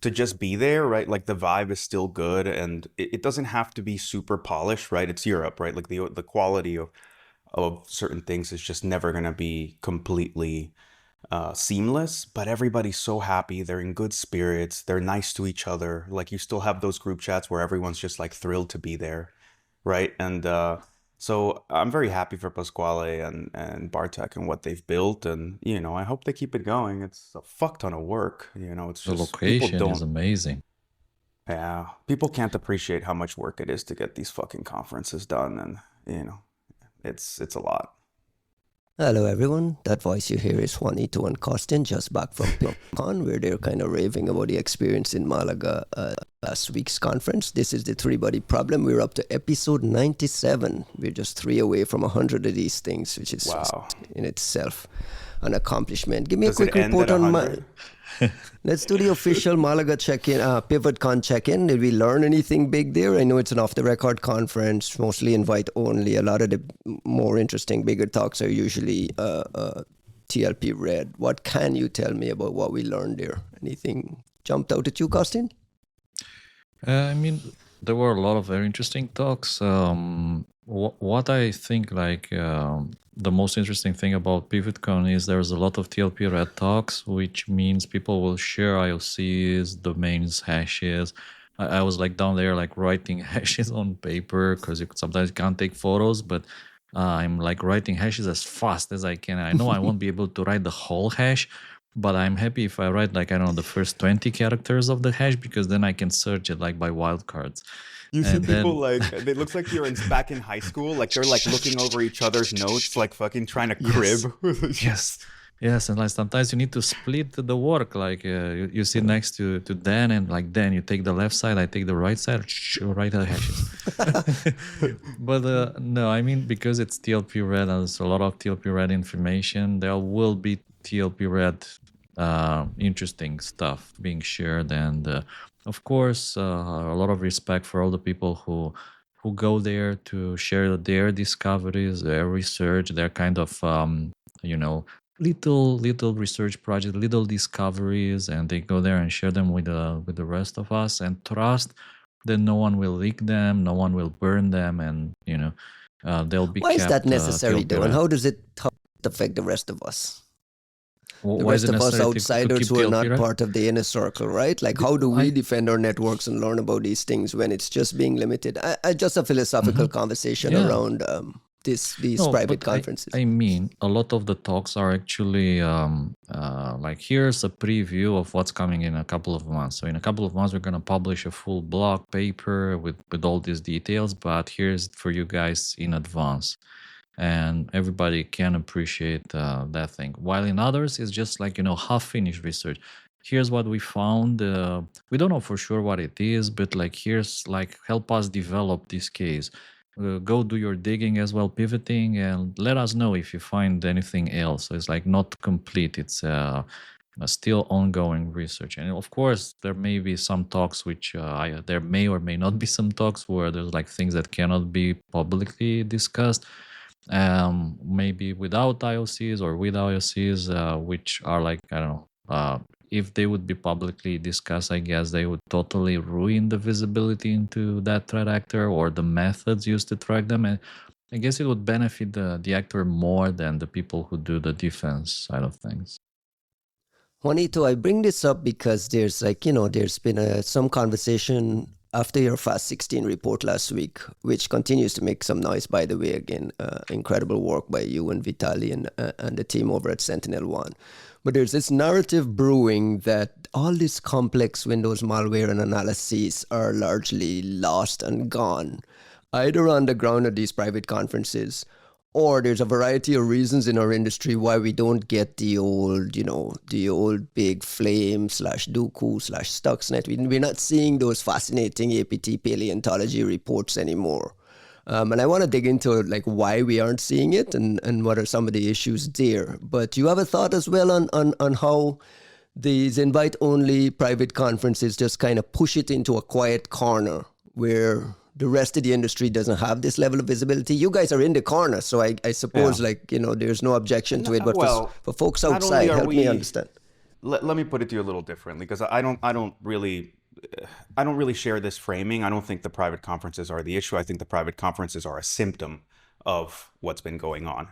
to just be there, right? Like the vibe is still good, and it doesn't have to be super polished, right? It's Europe, right? Like the quality of certain things is just never gonna be completely seamless, but everybody's so happy. They're in good spirits. They're nice to each other. Like you still have those group chats where everyone's just like thrilled to be there, right? And so I'm very happy for Pasquale and Bartek and what they've built, and I hope they keep it going. It's a fuck ton of work. It's The just people location is don't. amazing. Yeah, people can't appreciate how much work it is to get these fucking conferences done, and it's a lot. Hello everyone, that voice you hear is Juanito and Costin, just back from PyCon, where they're kind of raving about the experience in Malaga last week's conference. This is the Three Body Problem. We're up to episode 97. We're just 3 away from 100 of these things, which is Wow. in itself an accomplishment. Give me Does a it quick end report at on 100? Let's do the official Malaga check-in, PivotCon check-in. Did we learn anything big there? I know it's an off-the-record conference, mostly invite-only. A lot of the more interesting, bigger talks are usually TLP-Red. What can you tell me about what we learned there? Anything jumped out at you, Costin? I mean, there were a lot of very interesting talks. What I think the most interesting thing about PivotCon is there's a lot of TLP-Red talks, which means people will share IOCs, domains, hashes. I was like down there like writing hashes on paper because sometimes you can't take photos, but I'm like writing hashes as fast as I can. I know I won't be able to write the whole hash, but I'm happy if I write like, I don't know, the first 20 characters of the hash, because then I can search it like by wildcards. You see And people then, like, it looks like back in high school, like they're like looking over each other's notes, like fucking trying to yes, crib. yes, and like sometimes you need to split the work. Like you sit next to Dan, and like Dan, you take the left side, I take the right side, write the hashes. But no, I mean, because it's TLP-Red and there's a lot of TLP-Red information, there will be TLP-Red interesting stuff being shared, and of course, a lot of respect for all the people who go there to share their discoveries, their research, their kind of little research project, little discoveries, and they go there and share them with the rest of us, and trust that no one will leak them, no one will burn them, and they'll be Why is that kept necessary, though? And TLP-Red. how does it affect the rest of us? The Why is rest it of us necessary to outsiders keep who are not TLP-Red? part of the inner circle, right? Like, how do we defend our networks and learn about these things when it's just being limited? Just a philosophical conversation Yeah. around these No, private but conferences. I mean, a lot of the talks are actually like, here's a preview of what's coming in a couple of months. So in a couple of months, we're going to publish a full blog paper with all these details, but here's for you guys in advance. And everybody can appreciate that thing. While in others, it's just like, half-finished research. Here's what we found. We don't know for sure what it is, but like, here's like, help us develop this case. Go do your digging as well, pivoting, and let us know if you find anything else. So it's like not complete. It's a still ongoing research. And of course, there may be some talks which there may or may not be some talks where there's like things that cannot be publicly discussed. Maybe without IOCs or with IOCs, which are like, I don't know, if they would be publicly discussed, I guess they would totally ruin the visibility into that threat actor or the methods used to track them. And I guess it would benefit the actor more than the people who do the defense side of things. Juanito, I bring this up because there's there's been some conversation after your Fast 16 report last week, which continues to make some noise, by the way. Again, incredible work by you and Vitali and the team over at Sentinel-1. But there's this narrative brewing that all this complex Windows malware and analyses are largely lost and gone, either on the ground at these private conferences, or there's a variety of reasons in our industry why we don't get the old big flame / Dooku / Stuxnet. We're not seeing those fascinating APT paleontology reports anymore. And I want to dig into like why we aren't seeing it and what are some of the issues there. But you have a thought as well on how these invite-only private conferences just kind of push it into a quiet corner where the rest of the industry doesn't have this level of visibility. You guys are in the corner, so I suppose there's no objection to it. But Well, for folks not only outside, are help me we understand. let me put it to you a little differently, because I don't really share this framing. I don't think the private conferences are the issue. I think the private conferences are a symptom of what's been going on.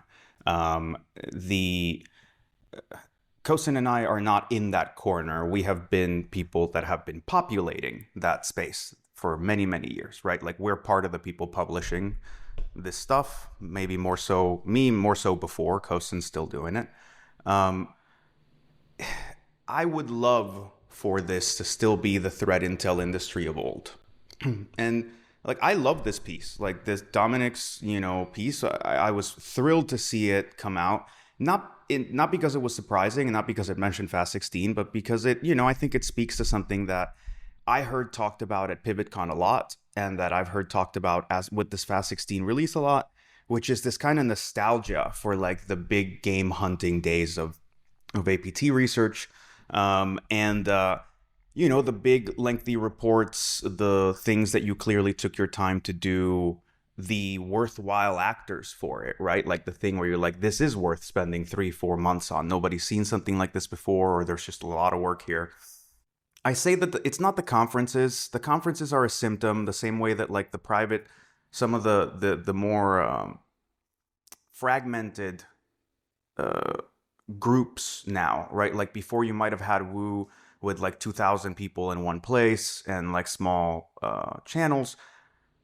The Kosin and I are not in that corner. We have been people that have been populating that space for many, many years, right? Like, we're part of the people publishing this stuff. Maybe more so me, more so before. Kosin's still doing it. I would love for this to still be the threat intel industry of old. And like, I love this piece, like this Dominic's, piece. I was thrilled to see it come out. Not because it was surprising and not because it mentioned Fast16, but because it, I think it speaks to something that I heard talked about at PivotCon a lot, and that I've heard talked about as with this Fast16 release a lot, which is this kind of nostalgia for like the big game hunting days of APT research. The big lengthy reports, the things that you clearly took your time to do, the worthwhile actors for it, right? Like the thing where you're like, this is worth spending 3-4 months on. Nobody's seen something like this before, or there's just a lot of work here. I say that it's not the conferences. The conferences are a symptom, the same way that like the private, some of the more fragmented groups now, right? Like before, you might have had Woo with like 2,000 people in one place and like small channels.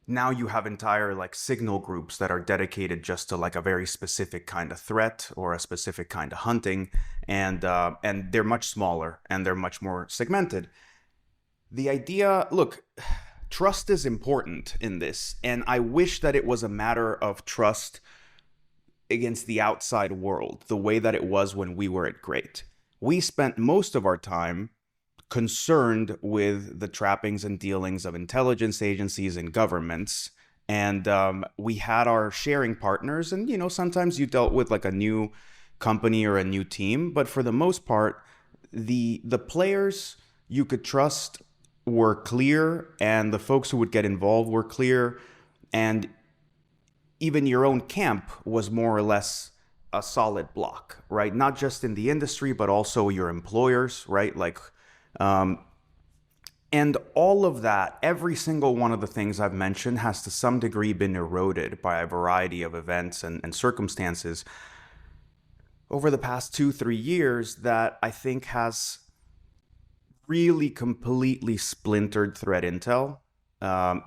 Now you have entire like signal groups that are dedicated just to like a very specific kind of threat or a specific kind of hunting, and they're much smaller and they're much more segmented. The idea, look, trust is important in this, and I wish that it was a matter of trust against the outside world, the way that it was when we were at Great. We spent most of our time concerned with the trappings and dealings of intelligence agencies and governments, and we had our sharing partners, and sometimes you dealt with like a new company or a new team, but for the most part, the players you could trust were clear, and the folks who would get involved were clear, and even your own camp was more or less a solid block, right? Not just in the industry, but also your employers, right? Like, and all of that, every single one of the things I've mentioned has to some degree been eroded by a variety of events and circumstances over the past 2-3 years that I think has really completely splintered threat intel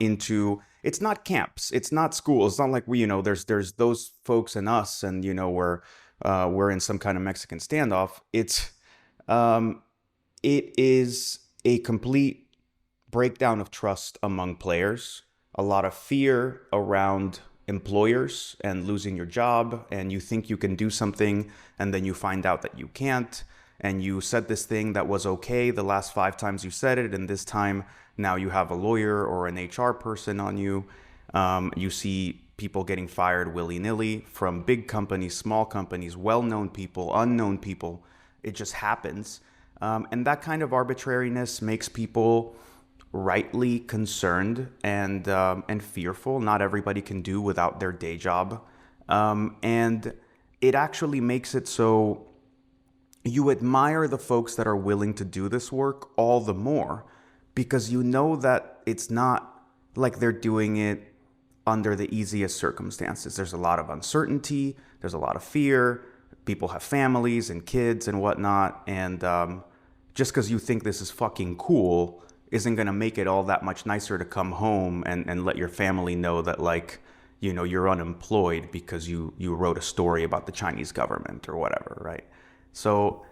into, it's not camps, it's not schools, it's not like we, there's those folks and us, and we're in some kind of Mexican standoff. It is a complete breakdown of trust among players, a lot of fear around employers and losing your job, and you think you can do something and then you find out that you can't, and you said this thing that was okay the last 5 times you said it, and this time now you have a lawyer or an HR person on you. You see people getting fired willy-nilly from big companies, small companies, well-known people, unknown people. It just happens. And that kind of arbitrariness makes people rightly concerned and fearful. Not everybody can do without their day job. And it actually makes it so you admire the folks that are willing to do this work all the more, because you know that it's not like they're doing it under the easiest circumstances. There's a lot of uncertainty. There's a lot of fear. People have families and kids and whatnot. And just because you think this is fucking cool isn't going to make it all that much nicer to come home and let your family know that, like, you're unemployed because you wrote a story about the Chinese government or whatever, right? So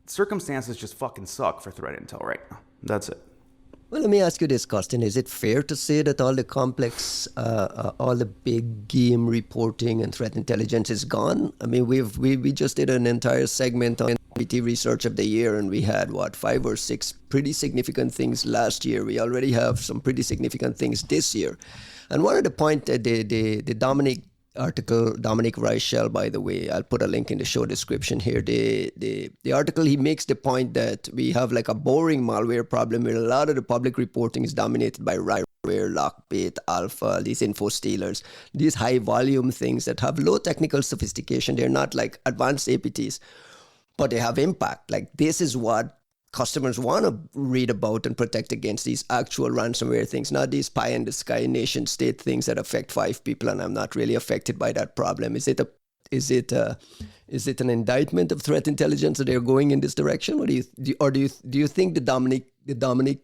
circumstances just fucking suck for threat intel right now. That's it. Well, let me ask you this, Costin. Is it fair to say that all the complex, all the big game reporting and threat intelligence is gone? I mean, we just did an entire segment on APT Research of the Year, and we had, 5 or 6 pretty significant things last year. We already have some pretty significant things this year. And one of the point that the Dominic Reichel, by the way, I'll put a link in the show description here. The article, he makes the point that we have like a boring malware problem where a lot of the public reporting is dominated by Ryware, Lockbit, Alpha, these info stealers, these high volume things that have low technical sophistication. They're not like advanced APTs. but they have impact. Like this is what customers want to read about and protect against, these actual ransomware things, not these pie in the sky nation state things that affect 5 people and I'm not really affected by that problem. Is it an indictment of threat intelligence that they're going in this direction, or do you think the Dominic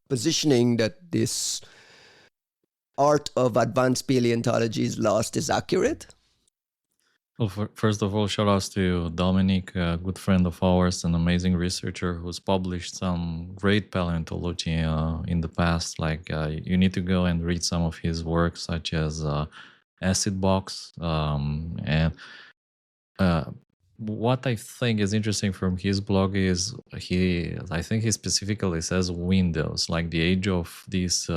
positioning that this art of advanced paleontology is lost is accurate? Well, first of all, shout outs to Dominic, a good friend of ours, an amazing researcher who's published some great paleontology in the past. Like you need to go and read some of his work, such as Acid Box. And what I think is interesting from his blog is I think he specifically says Windows, like the age of these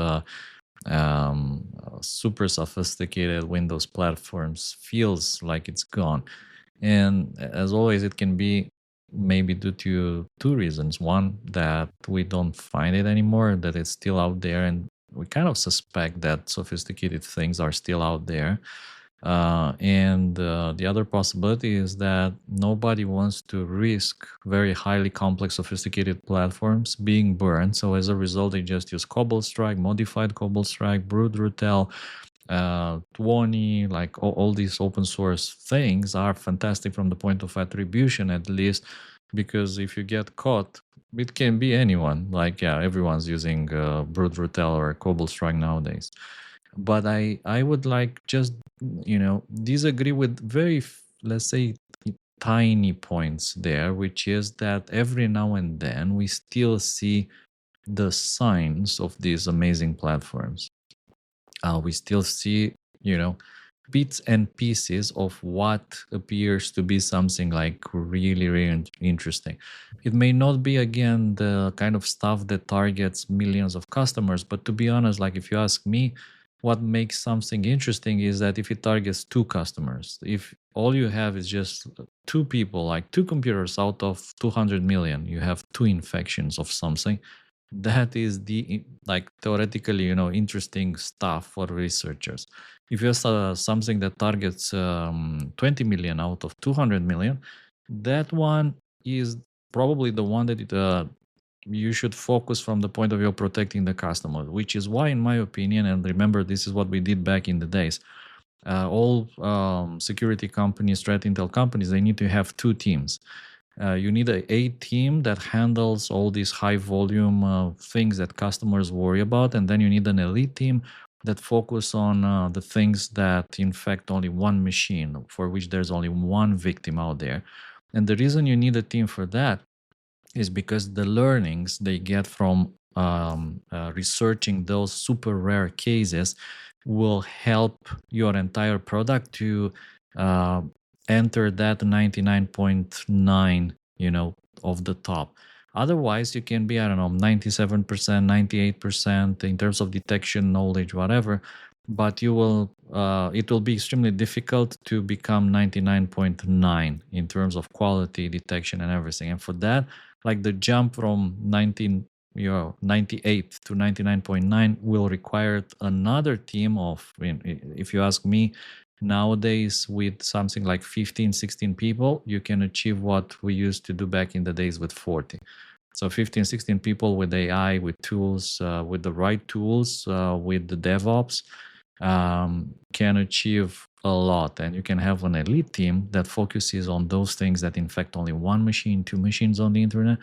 super sophisticated Windows platforms feels like it's gone. And as always, it can be maybe due to 2 reasons. One, that we don't find it anymore, that it's still out there, and we kind of suspect that sophisticated things are still out there. And the other possibility is that nobody wants to risk very highly complex, sophisticated platforms being burned. So as a result, they just use CobbleStrike, modified CobbleStrike, brood-RTL, 20, like all these open source things are fantastic from the point of attribution, at least, because if you get caught, it can be anyone. Like, yeah, everyone's using brood-RTL or CobbleStrike nowadays. But I would like just, disagree with very, let's say, tiny points there, which is that every now and then we still see the signs of these amazing platforms. We still see, bits and pieces of what appears to be something like really, really interesting. It may not be, again, the kind of stuff that targets millions of customers, but to be honest, like if you ask me, what makes something interesting is that if it targets 2 customers, if all you have is just 2 people, like 2 computers out of 200 million, you have 2 infections of something, that is the, like, theoretically, interesting stuff for researchers. If you have something that targets 20 million out of 200 million, that one is probably the one that you should focus from the point of view of protecting the customer, which is why, in my opinion, and remember, this is what we did back in the days, all security companies, threat intel companies, they need to have 2 teams. You need a team that handles all these high volume things that customers worry about, and then you need an elite team that focus on the things that infect only one machine, for which there's only one victim out there. And the reason you need a team for that is because the learnings they get from researching those super rare cases will help your entire product to enter that 99.9, of the top. Otherwise, you can be, 97%, 98% in terms of detection, knowledge, whatever, but it will be extremely difficult to become 99.9 in terms of quality, detection, and everything. And for that, like the jump from 98 to 99.9 will require another team of, if you ask me, nowadays with something like 15, 16 people, you can achieve what we used to do back in the days with 40. So 15, 16 people with AI, with tools, with the right tools, with the DevOps, can achieve a lot. And you can have an elite team that focuses on those things that infect only one machine, 2 machines on the internet,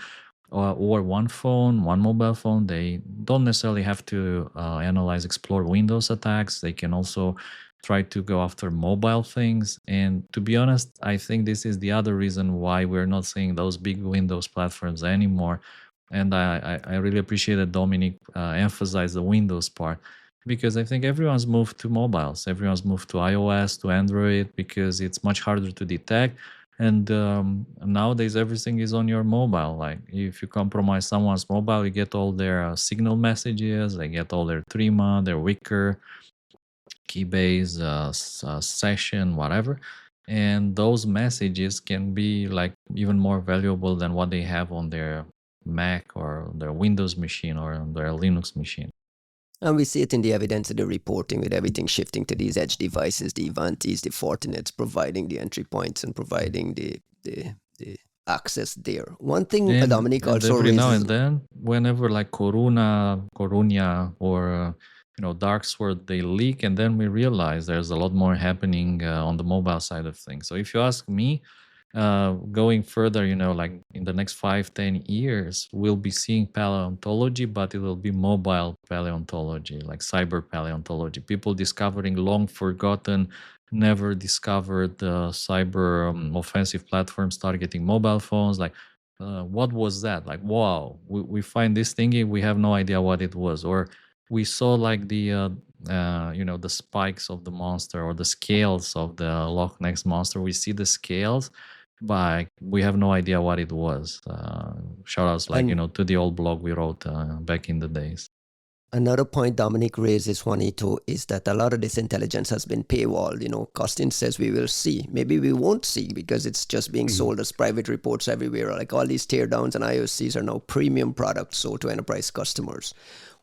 or one phone, one mobile phone. They don't necessarily have to explore Windows attacks. They can also try to go after mobile things. And to be honest, I think this is the other reason why we're not seeing those big Windows platforms anymore. And I really appreciate that Dominic emphasized the Windows part, because I think everyone's moved to mobiles. Everyone's moved to iOS, to Android, because it's much harder to detect. And nowadays, everything is on your mobile. Like if you compromise someone's mobile, you get all their signal messages, they get all their Trima, their Wicker, Keybase, session, whatever. And those messages can be like even more valuable than what they have on their Mac or their Windows machine or on their Linux machine. And we see it in the evidence of the reporting, with everything shifting to these edge devices, the Ivantis, the Fortinets, providing the entry points and providing the the access there. One thing And Dominic and also every now raises. and then, whenever like Coruña, or Dark Sword, they leak, and then we realize there's a lot more happening on the mobile side of things. So if you ask me, going further, like in the next 5-10 years, we'll be seeing paleontology, but it will be mobile paleontology, like cyber paleontology. People discovering long forgotten, never discovered cyber offensive platforms targeting mobile phones. Like, what was that? Like, wow, we find this thingy, we have no idea what it was. Or we saw like the spikes of the monster, or the scales of the Loch Ness monster. We see the scales, but we have no idea what it was. Shout outs And to the old blog we wrote back in the days. another point Dominic raises, Juanito, is that a lot of this intelligence has been paywalled. Costin says we will see. Maybe we won't see because it's just being sold as private reports everywhere. Like all these teardowns and IOCs are now premium products sold to enterprise customers.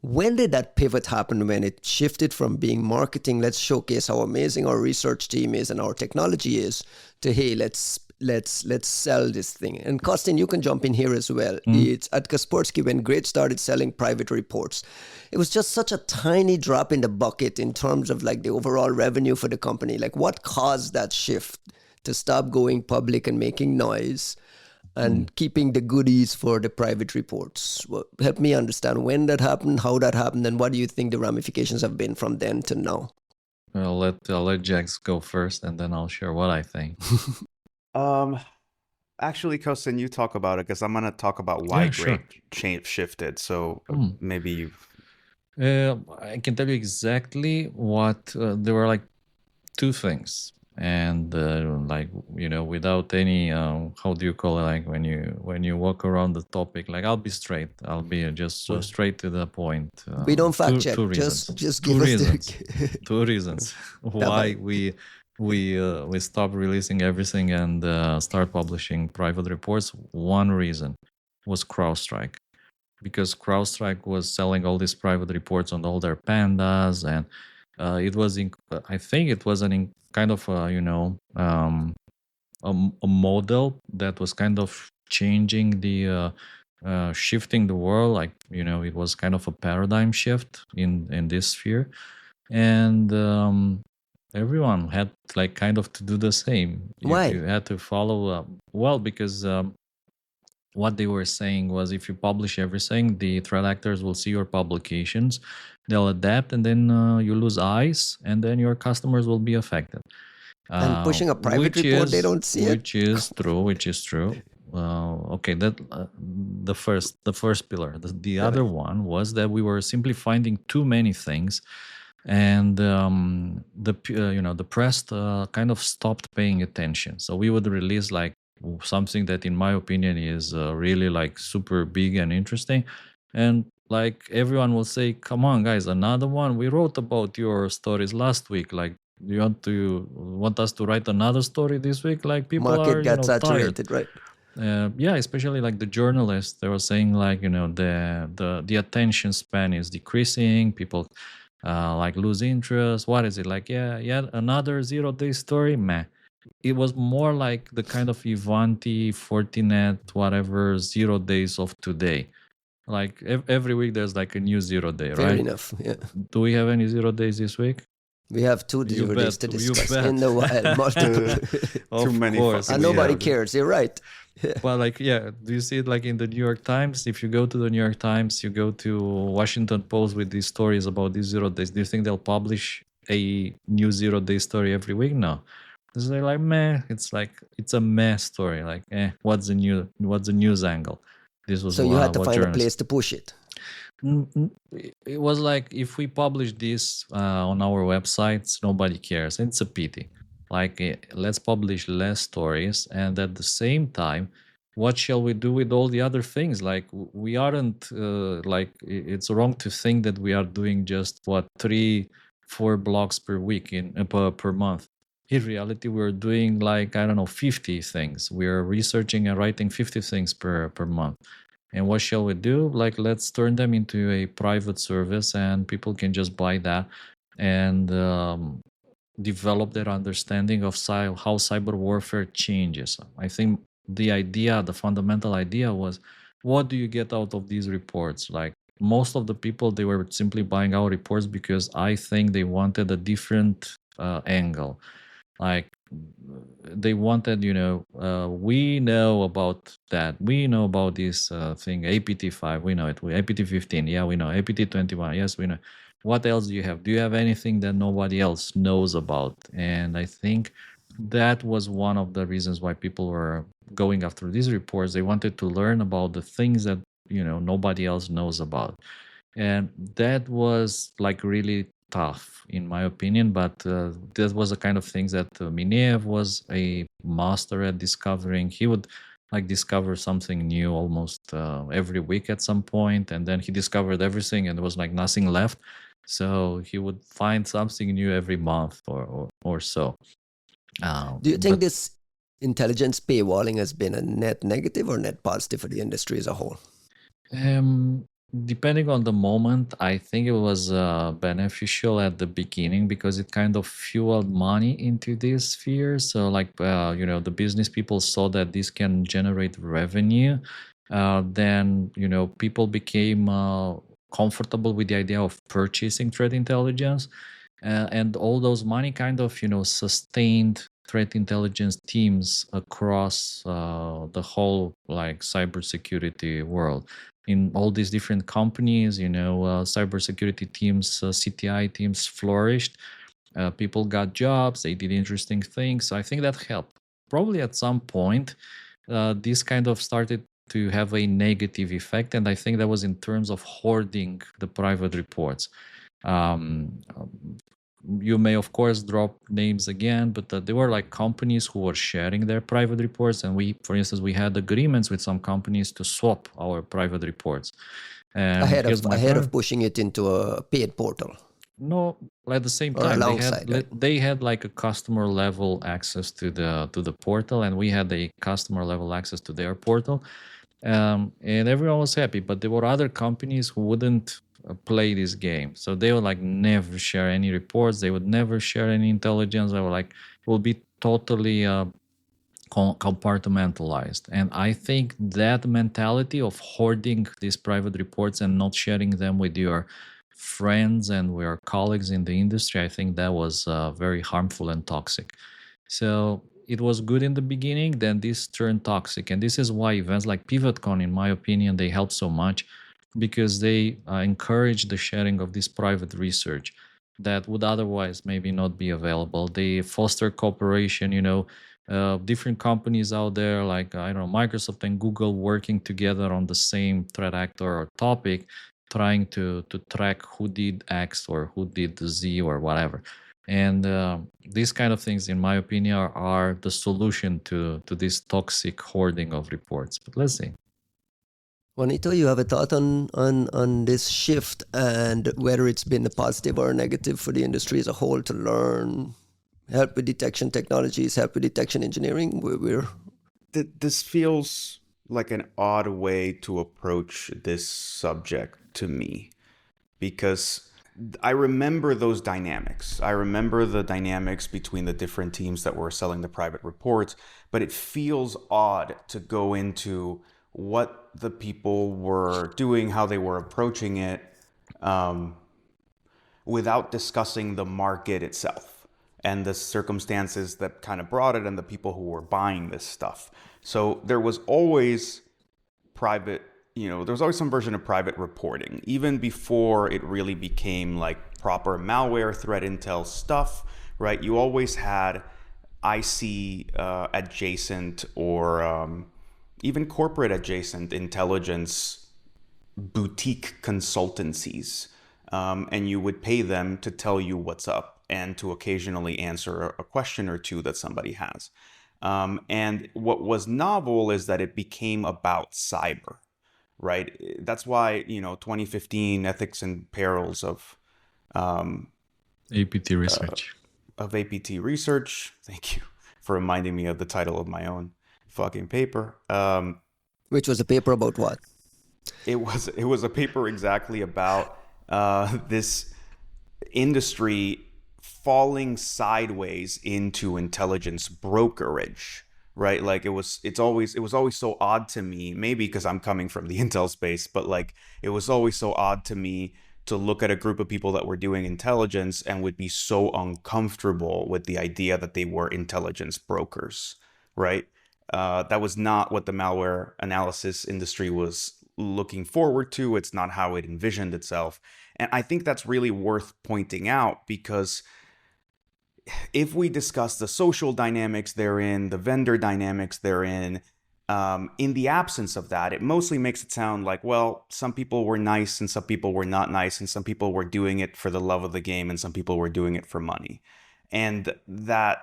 When did that pivot happen, when it shifted from being marketing, let's showcase how amazing our research team is and our technology is, to, hey, let's sell this thing? And Kostin, you can jump in here as well. It's at Kaspersky, when Great started selling private reports, it was just such a tiny drop in the bucket in terms of like the overall revenue for the company. Like, what caused that shift to stop going public and making noise and keeping the goodies for the private reports? Well, help me understand when that happened, how that happened, and what do you think the ramifications have been from then to now? I'll let Jax go first, and then I'll share what I think. Actually, Kosin, you talk about it, because I'm gonna talk about why Yeah, sure. Great shifted. So maybe you. I can tell you exactly what there were like two things, and without any how do you call it, like when you walk around the topic, like I'll be straight. I'll be just straight to the point. We don't fact check. Two reasons. Just Two give us reasons. the. Two reasons why we stop releasing everything and start publishing private reports. One reason was CrowdStrike, because CrowdStrike was selling all these private reports on all their pandas, and it was I think it was kind of a model that was kind of changing the shifting the world. Like, it was kind of a paradigm shift in this sphere, and everyone had like kind of to do the same. Why? You had to follow well, because what they were saying was, if you publish everything, the threat actors will see your publications, they'll adapt, and then you lose eyes, and then your customers will be affected. And pushing a private report, they don't see it. Which is true. Okay, that the first pillar. The other one was that we were simply finding too many things, and the press kind of stopped paying attention. So we would release like something that, in my opinion, is really like super big and interesting, and like everyone will say, come on guys, another one, we wrote about your stories last week, like, you want us to write another story this week? Like, people Market are got tired. saturated, right? Yeah, especially like the journalists, they were saying like, the attention span is decreasing, people like lose interest. What is it like? Yeah, another 0-day story, meh. It was more like the kind of Ivanti, Fortinet, whatever, 0 days of today. Like every week there's like a new 0 day, right? Fair enough. Yeah. Do we have any 0 days this week? We have 2 You 0 days bet, to you discuss bet. in the wild. Multiple. Of Too many course, fucking And nobody Yeah. cares. You're right. But like, yeah, do you see it like in the New York Times? If you go to the New York Times, you go to Washington Post with these stories about these 0 days, do you think they'll publish a new 0 day story every week? No. They're like, meh. It's like, it's a meh story. Like, what's the news angle? This was So you had to what find a journalists- place to push it. It was like, if we publish this on our websites, nobody cares. It's a pity. Like, let's publish less stories, and at the same time, what shall we do with all the other things? Like, we aren't like, it's wrong to think that we are doing just 3-4 blogs per week per month. In reality, we're doing like, I don't know, 50 things. We're researching and writing 50 things per month. And what shall we do? Like, let's turn them into a private service, and people can just buy that and develop their understanding of how cyber warfare changes. I think the fundamental idea was, what do you get out of these reports? Like most of the people, they were simply buying our reports because I think they wanted a different angle. Like they wanted, we know about that, we know about this thing, APT5, we know it, APT15, yeah, we know, APT21, yes, we know. What else do you have anything that nobody else knows about? And I think that was one of the reasons why people were going after these reports. They wanted to learn about the things that nobody else knows about. And that was like really tough in my opinion, but that was the kind of things that Mineev was a master at discovering. He would like discover something new almost every week at some point, and then he discovered everything and there was like nothing left, so he would find something new every month or so. Do you think But this intelligence paywalling has been a net negative or net positive for the industry as a whole? Depending on the moment, I think it was beneficial at the beginning because it kind of fueled money into this sphere. So, like, the business people saw that this can generate revenue. Then, people became comfortable with the idea of purchasing threat intelligence. And all those money kind of, sustained threat intelligence teams across the whole, like, cybersecurity world. In all these different companies, cybersecurity teams, CTI teams flourished. People got jobs, they did interesting things. So I think that helped. Probably at some point, this kind of started to have a negative effect. And I think that was in terms of hoarding the private reports. Um, you may of course drop names again, but there were like companies who were sharing their private reports, and for instance, we had agreements with some companies to swap our private reports. And here's my ahead point. of pushing it into a paid portal. No, at the same Or time, alongside, right? they had like a customer level access to the portal, and we had a customer level access to their portal. And everyone was happy, but there were other companies who wouldn't play this game. So they would like never share any reports. They would never share any intelligence. They were like, it will be totally compartmentalized. And I think that mentality of hoarding these private reports and not sharing them with your friends and with your colleagues in the industry, I think that was very harmful and toxic. So it was good in the beginning, then this turned toxic. And this is why events like PivotCon, in my opinion, they help so much, because they encourage the sharing of this private research that would otherwise maybe not be available. They foster cooperation, different companies out there like, I don't know, Microsoft and Google working together on the same threat actor or topic, trying to track who did X or who did Z or whatever. And these kind of things, in my opinion, are the solution to this toxic hoarding of reports. But let's see. Juanito, you have a thought on this shift and whether it's been a positive or a negative for the industry as a whole to learn, help with detection technologies, help with detection engineering? This feels like an odd way to approach this subject to me, because I remember those dynamics. I remember the dynamics between the different teams that were selling the private reports, but it feels odd to go into what the people were doing, how they were approaching it, without discussing the market itself and the circumstances that kind of brought it and the people who were buying this stuff. So there was always private, there was always some version of private reporting, even before it really became like proper malware threat intel stuff, right? You always had IC adjacent or even corporate adjacent intelligence boutique consultancies, and you would pay them to tell you what's up and to occasionally answer a question or two that somebody has. And what was novel is that it became about cyber, right? That's why, 2015 Ethics and Perils of APT research. APT research. Thank you for reminding me of the title of my own fucking paper. Which was a paper about what? It was a paper exactly about this industry falling sideways into intelligence brokerage, right? Like it was always so odd to me, maybe because I'm coming from the Intel space, but like it was always so odd to me to look at a group of people that were doing intelligence and would be so uncomfortable with the idea that they were intelligence brokers, right? That was not what the malware analysis industry was looking forward to. It's not how it envisioned itself. And I think that's really worth pointing out, because if we discuss the social dynamics therein, the vendor dynamics therein, in the absence of that, it mostly makes it sound like, well, some people were nice and some people were not nice, and some people were doing it for the love of the game and some people were doing it for money. And that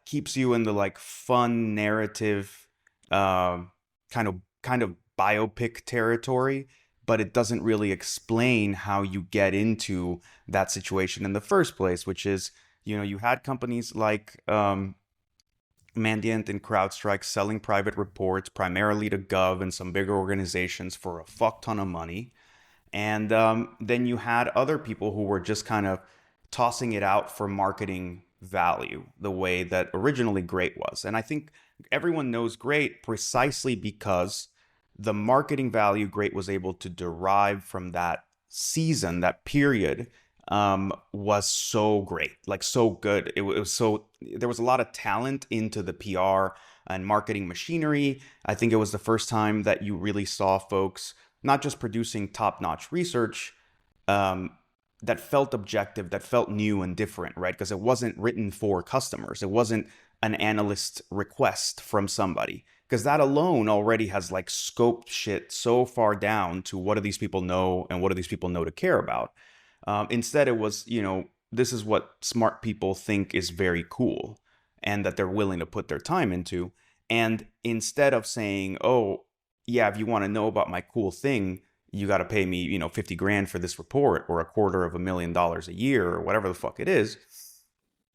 keeps you in the like fun narrative, kind of biopic territory, but it doesn't really explain how you get into that situation in the first place, which is, you had companies like Mandiant and CrowdStrike selling private reports primarily to Gov and some bigger organizations for a fuck ton of money. And then you had other people who were just kind of tossing it out for marketing value, the way that originally Great was. And I think everyone knows Great precisely because the marketing value Great was able to derive from that season, that period, was so great, like so good. It was so, there was a lot of talent into the PR and marketing machinery. I think it was the first time that you really saw folks not just producing top-notch research, that felt objective, that felt new and different, right? Because it wasn't written for customers. It wasn't an analyst request from somebody, because that alone already has like scoped shit so far down to what do these people know and what do these people know to care about. Instead, it was, this is what smart people think is very cool and that they're willing to put their time into. And instead of saying, oh, yeah, if you want to know about my cool thing, you got to pay me, 50 grand for this report or $250,000 a year or whatever the fuck it is.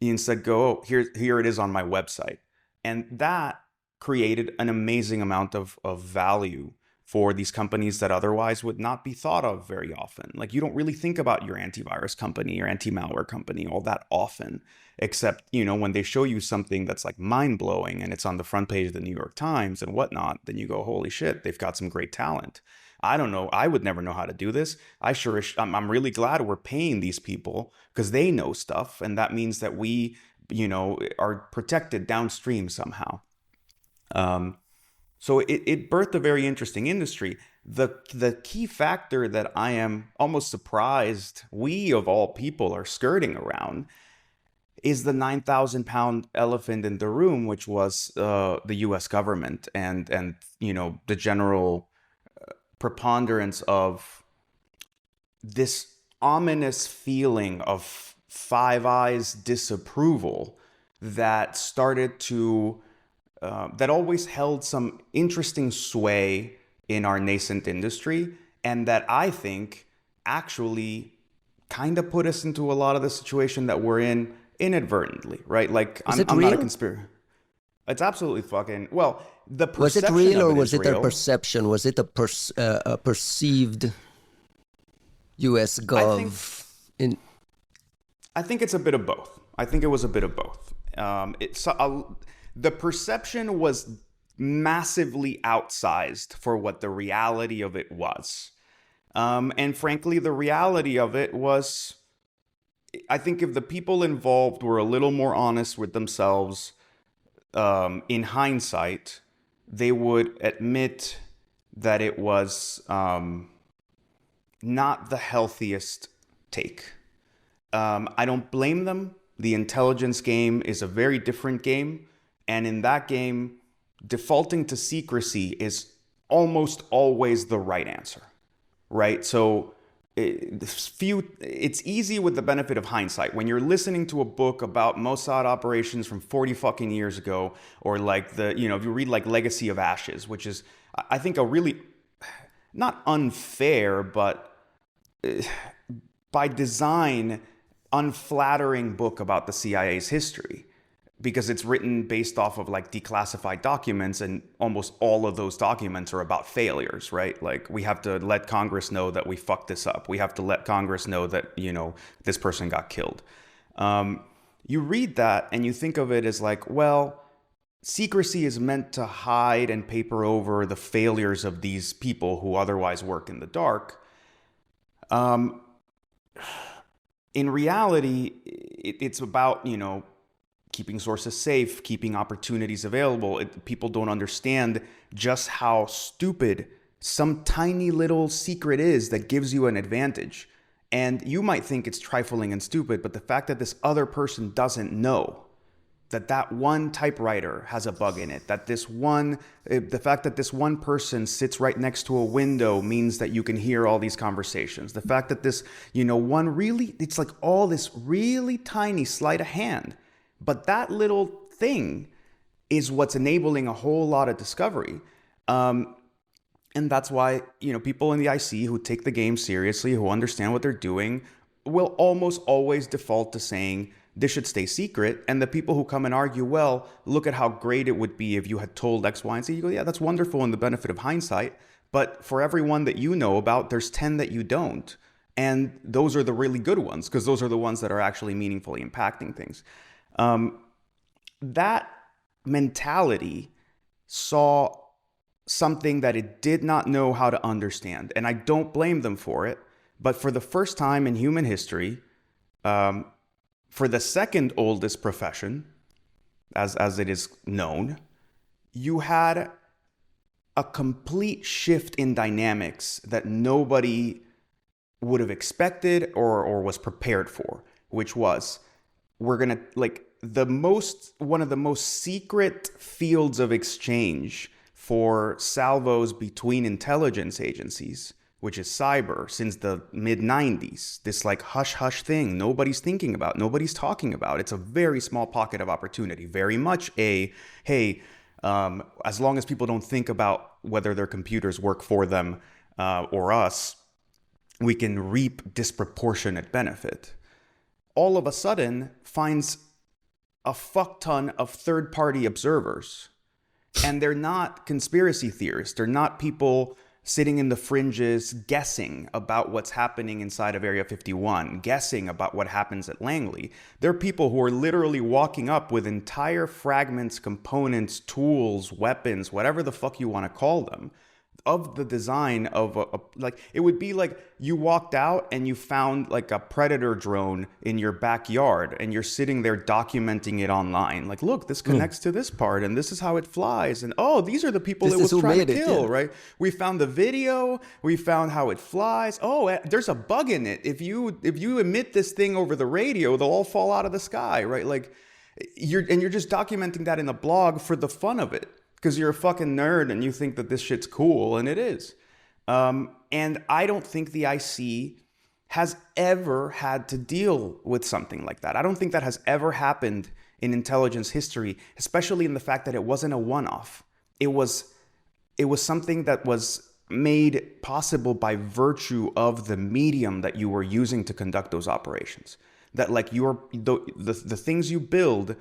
You instead go, oh, here it is on my website. And that created an amazing amount of value for these companies that otherwise would not be thought of very often. Like, you don't really think about your antivirus company, your anti-malware company all that often, except, when they show you something that's like mind-blowing and it's on the front page of the New York Times and whatnot, then you go, holy shit, they've got some great talent. I don't know. I would never know how to do this. I'm really glad we're paying these people because they know stuff. And that means that we, are protected downstream somehow. So it birthed a very interesting industry. The key factor that I am almost surprised we of all people are skirting around is the 9,000-pound elephant in the room, which was the U.S. government and the general preponderance of this ominous feeling of Five Eyes disapproval that started to that always held some interesting sway in our nascent industry, and that I think actually kind of put us into a lot of the situation that we're in inadvertently, right? Like, I'm not a conspiracy. It's absolutely fucking, well, the perception was it real, or was was it real. a perception? Was it a perceived U.S. Gov? I think it's a bit of both. I think it was a bit of both. The perception was massively outsized for what the reality of it was. And frankly, the reality of it was, I think if the people involved were a little more honest with themselves, in hindsight, they would admit that it was not the healthiest take. I don't blame them. The intelligence game is a very different game. And in that game, defaulting to secrecy is almost always the right answer, right? So it's easy with the benefit of hindsight. When you're listening to a book about Mossad operations from 40 fucking years ago, or like if you read like Legacy of Ashes, which is, I think, a really, not unfair, but by design, unflattering book about the CIA's history, because it's written based off of like declassified documents, and almost all of those documents are about failures, right? Like, we have to let Congress know that we fucked this up. We have to let Congress know that, this person got killed. You read that and you think of it as like, well, secrecy is meant to hide and paper over the failures of these people who otherwise work in the dark. Um, in reality, it's about, keeping sources safe, keeping opportunities available. People don't understand just how stupid some tiny little secret is that gives you an advantage. And you might think it's trifling and stupid, but the fact that this other person doesn't know that one typewriter has a bug in it, the fact that this one person sits right next to a window means that you can hear all these conversations. The fact that this, it's like all this really tiny sleight of hand, but that little thing is what's enabling a whole lot of discovery. And that's why, people in the IC who take the game seriously, who understand what they're doing, will almost always default to saying, this should stay secret. And the people who come and argue, well, look at how great it would be if you had told X, Y, and Z. You go, yeah, that's wonderful in the benefit of hindsight. But for every one that you know about, there's 10 that you don't. And those are the really good ones, because those are the ones that are actually meaningfully impacting things. That mentality saw something that it did not know how to understand. And I don't blame them for it. But for the first time in human history, for the second oldest profession, as it is known, you had a complete shift in dynamics that nobody would have expected or was prepared for, which was, we're going to, one of the most secret fields of exchange for salvos between intelligence agencies, which is cyber, since the mid-90s. This hush-hush thing nobody's thinking about, nobody's talking about. It's a very small pocket of opportunity, very much as long as people don't think about whether their computers work for them or us, we can reap disproportionate benefit. All of a sudden finds a fuck ton of third-party observers. And they're not conspiracy theorists. They're not people sitting in the fringes guessing about what's happening inside of Area 51, guessing about what happens at Langley. They're people who are literally walking up with entire fragments, components, tools, weapons, whatever the fuck you want to call them, of the design of it would be like you walked out and you found a predator drone in your backyard and you're sitting there documenting it online. Look, this connects to this part and this is how it flies. And these are the people it was trying to kill, right? We found the video. We found how it flies. There's a bug in it. If you emit this thing over the radio, they'll all fall out of the sky, right? You're just documenting that in a blog for the fun of it, because you're a fucking nerd and you think that this shit's cool, and it is. And I don't think the IC has ever had to deal with something like that. I don't think that has ever happened in intelligence history, especially in the fact that it wasn't a one-off. It was something that was made possible by virtue of the medium that you were using to conduct those operations. That the things you build,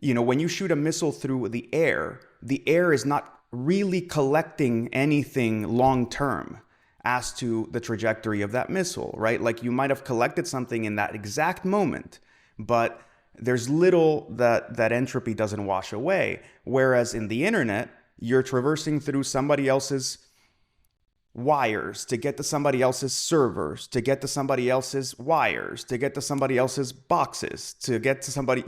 when you shoot a missile through the air is not really collecting anything long-term as to the trajectory of that missile, right? You might have collected something in that exact moment, but there's little that entropy doesn't wash away. Whereas in the internet, you're traversing through somebody else's wires to get to somebody else's servers, to get to somebody else's wires, to get to somebody else's boxes, to get to somebody,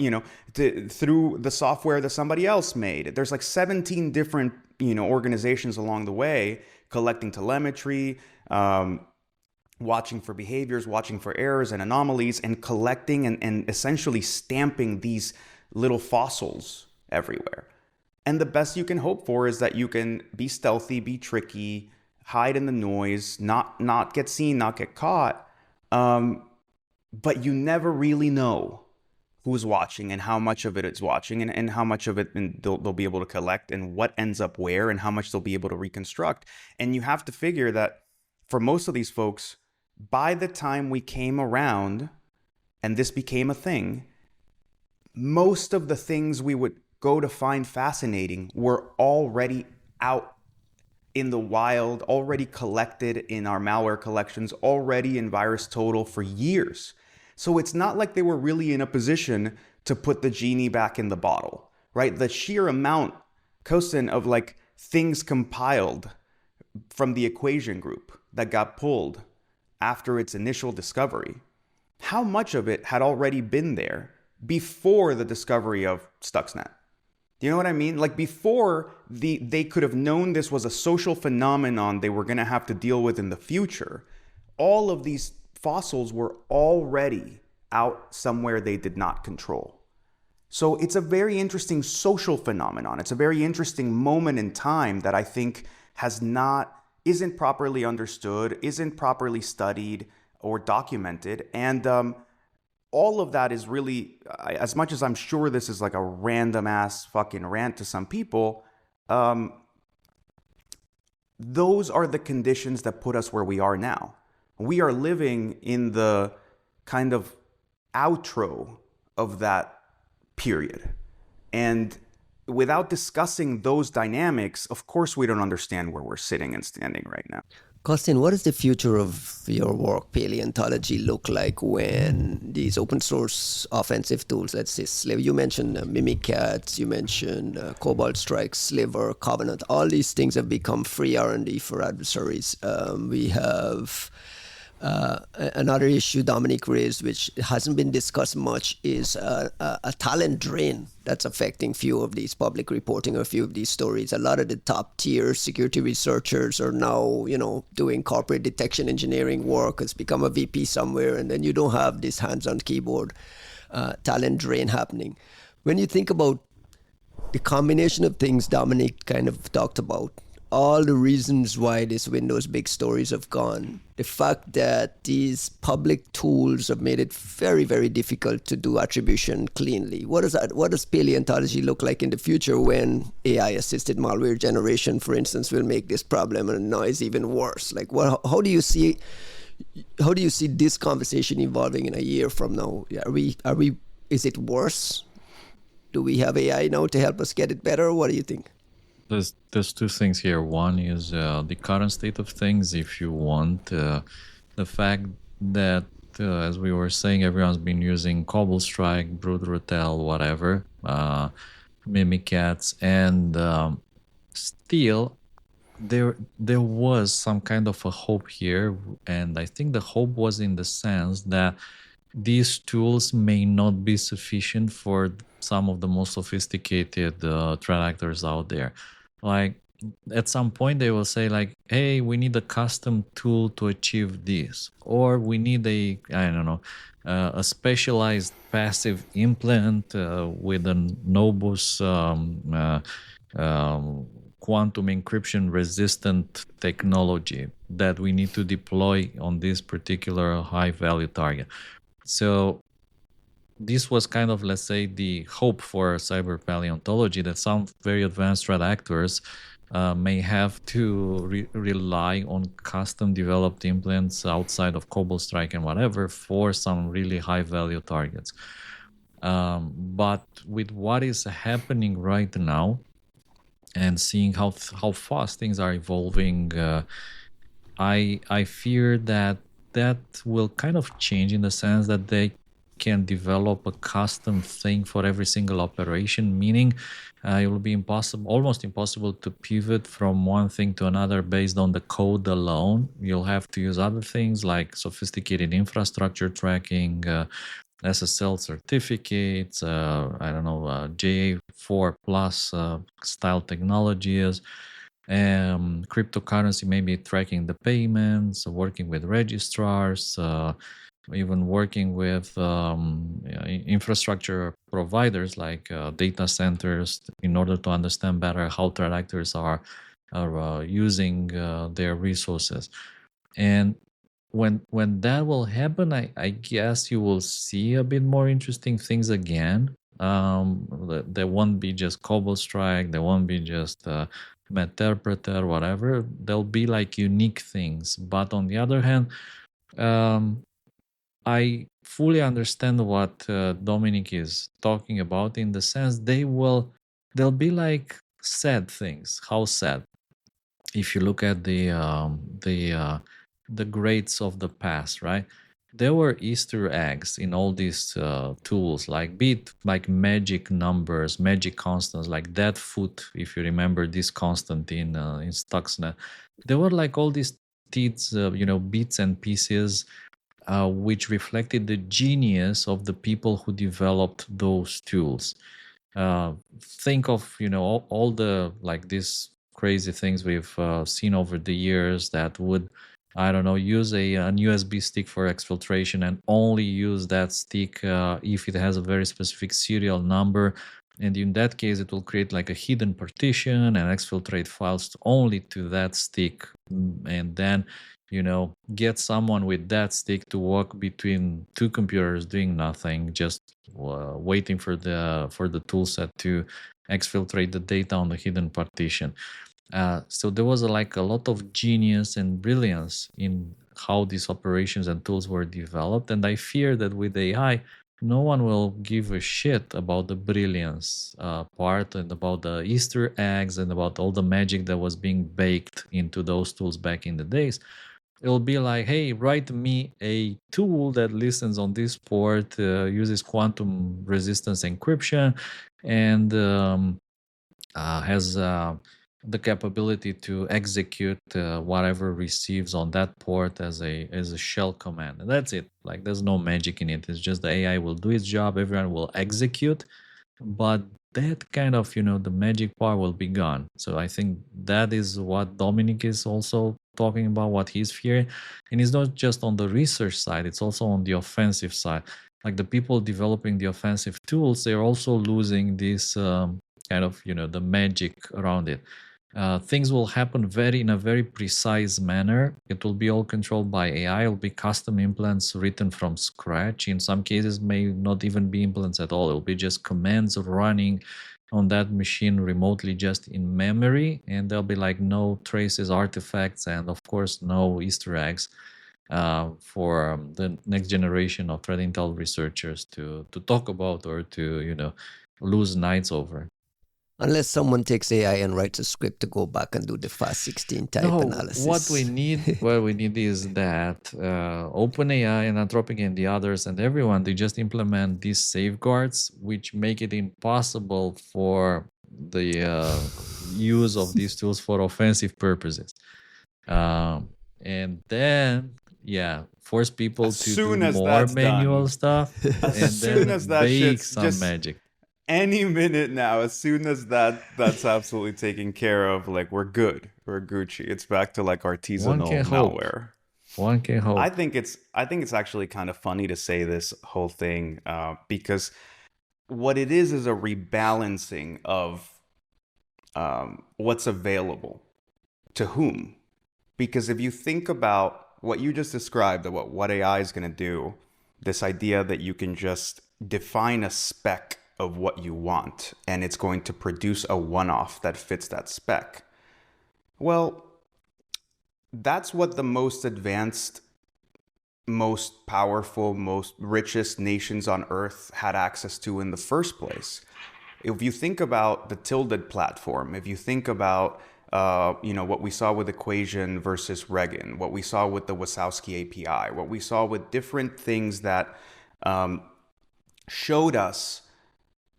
through the software that somebody else made. There's 17 different, organizations along the way collecting telemetry, watching for behaviors, watching for errors and anomalies, and collecting and essentially stamping these little fossils everywhere. And the best you can hope for is that you can be stealthy, be tricky, hide in the noise, not get seen, not get caught. But you never really know who's watching and how much of it is watching and how much of it they'll be able to collect and what ends up where and how much they'll be able to reconstruct. And you have to figure that for most of these folks, by the time we came around and this became a thing, most of the things we would go to find fascinating were already out in the wild, already collected in our malware collections, already in VirusTotal for years. So it's not like they were really in a position to put the genie back in the bottle, right? The sheer amount, Kosin, of like things compiled from the equation group that got pulled after its initial discovery, how much of it had already been there before the discovery of Stuxnet? Do you know what I mean? Like before they could have known this was a social phenomenon they were going to have to deal with in the future, all of these fossils were already out somewhere they did not control. So it's a very interesting social phenomenon. It's a very interesting moment in time that I think isn't properly understood, isn't properly studied or documented. And all of that is really, as much as I'm sure this is like a random ass fucking rant to some people, those are the conditions that put us where we are now. We are living in the kind of outro of that period. And without discussing those dynamics, of course, we don't understand where we're sitting and standing right now. Costin, what does the future of your work, paleontology, look like when these open source offensive tools, let's say Sliver, you mentioned Mimikatz, you mentioned CrowdStrike, Sliver, Covenant, all these things have become free R&D for adversaries. We have another issue Dominic raised, which hasn't been discussed much, is a talent drain that's affecting few of these public reporting or few of these stories. A lot of the top tier security researchers are now, doing corporate detection engineering work. It's become a VP somewhere, and then you don't have this hands-on keyboard talent drain happening. When you think about the combination of things Dominic kind of talked about, all the reasons why these Windows big stories have gone, the fact that these public tools have made it very, very difficult to do attribution cleanly. What does paleontology look like in the future when AI-assisted malware generation, for instance, will make this problem and noise even worse? Like, how do you see this conversation evolving in a year from now? Is it worse? Do we have AI now to help us get it better? What do you think? There's two things here. One is the current state of things, if you want. The fact that, as we were saying, everyone's been using CrowdStrike, Brood whatever, Mimikatz, and still there was some kind of a hope here, and I think the hope was in the sense that these tools may not be sufficient for some of the most sophisticated threat actors out there. Like at some point they will say like, hey, we need a custom tool to achieve this, or we need a specialized passive implant with an Nobus quantum encryption resistant technology that we need to deploy on this particular high value target. So this was kind of, let's say, the hope for cyber paleontology, that some very advanced threat actors may have to rely on custom developed implants outside of CrowdStrike and whatever for some really high value targets. But with what is happening right now and seeing how fast things are evolving, I fear that will kind of change in the sense that they can develop a custom thing for every single operation, meaning it will be almost impossible to pivot from one thing to another based on the code alone. You'll have to use other things like sophisticated infrastructure tracking, SSL certificates, JA4 plus style technologies, cryptocurrency, maybe tracking the payments, working with registrars, even working with infrastructure providers like data centers in order to understand better how threat actors are using their resources. And when that will happen, I guess you will see a bit more interesting things again. There won't be just CrowdStrike, there won't be just Meterpreter, whatever. There'll be like unique things. But on the other hand, I fully understand what Dominic is talking about, in the sense they'll be like sad things. How sad? If you look at the greats of the past, right? there were Easter eggs in all these tools, like be it like magic numbers, magic constants, like that foot. If you remember this constant in Stuxnet, there were like all these teats, bits and pieces, which reflected the genius of the people who developed those tools. Think of all the like these crazy things we've seen over the years that would, I don't know, use an USB stick for exfiltration and only use that stick if it has a very specific serial number. And in that case, it will create like a hidden partition and exfiltrate files only to that stick. And then, get someone with that stick to walk between two computers doing nothing, just waiting for the tool set to exfiltrate the data on the hidden partition. So there was like a lot of genius and brilliance in how these operations and tools were developed. And I fear that with AI, no one will give a shit about the brilliance part and about the Easter eggs and about all the magic that was being baked into those tools back in the days. It'll be like, hey, write me a tool that listens on this port, uses quantum resistance encryption, and has the capability to execute whatever receives on that port as a shell command. And that's it. Like, there's no magic in it. It's just the AI will do its job. Everyone will execute, but that kind of the magic part will be gone. So I think that is what Dominic is also talking about, what he's fearing. And it's not just on the research side, it's also on the offensive side. Like the people developing the offensive tools, they're also losing this kind of the magic around it. Things will happen in a very precise manner. It will be all controlled by AI. It will be custom implants written from scratch. In some cases, may not even be implants at all. It will be just commands running on that machine remotely, just in memory, and there'll be like no traces, artifacts, and of course no Easter eggs for the next generation of threat intel researchers to talk about or to lose nights over. Unless someone takes AI and writes a script to go back and do the FAST16 type analysis. What we need is that OpenAI and Anthropic and the others and everyone, they just implement these safeguards, which make it impossible for the use of these tools for offensive purposes. And then, force people to do more manual stuff and then bake some magic. Any minute now, as soon as that's absolutely taken care of, like we're good, we're Gucci. It's back to like artisanal malware. One can hope. I think it's actually kind of funny to say this whole thing because what it is a rebalancing of what's available to whom. Because if you think about what you just described about what AI is going to do, this idea that you can just define a spec of what you want, and it's going to produce a one-off that fits that spec. Well, that's what the most advanced, most powerful, most richest nations on earth had access to in the first place. If you think about the Tilted platform, if you think about what we saw with Equation versus Regan, what we saw with the Wasowski API, what we saw with different things that showed us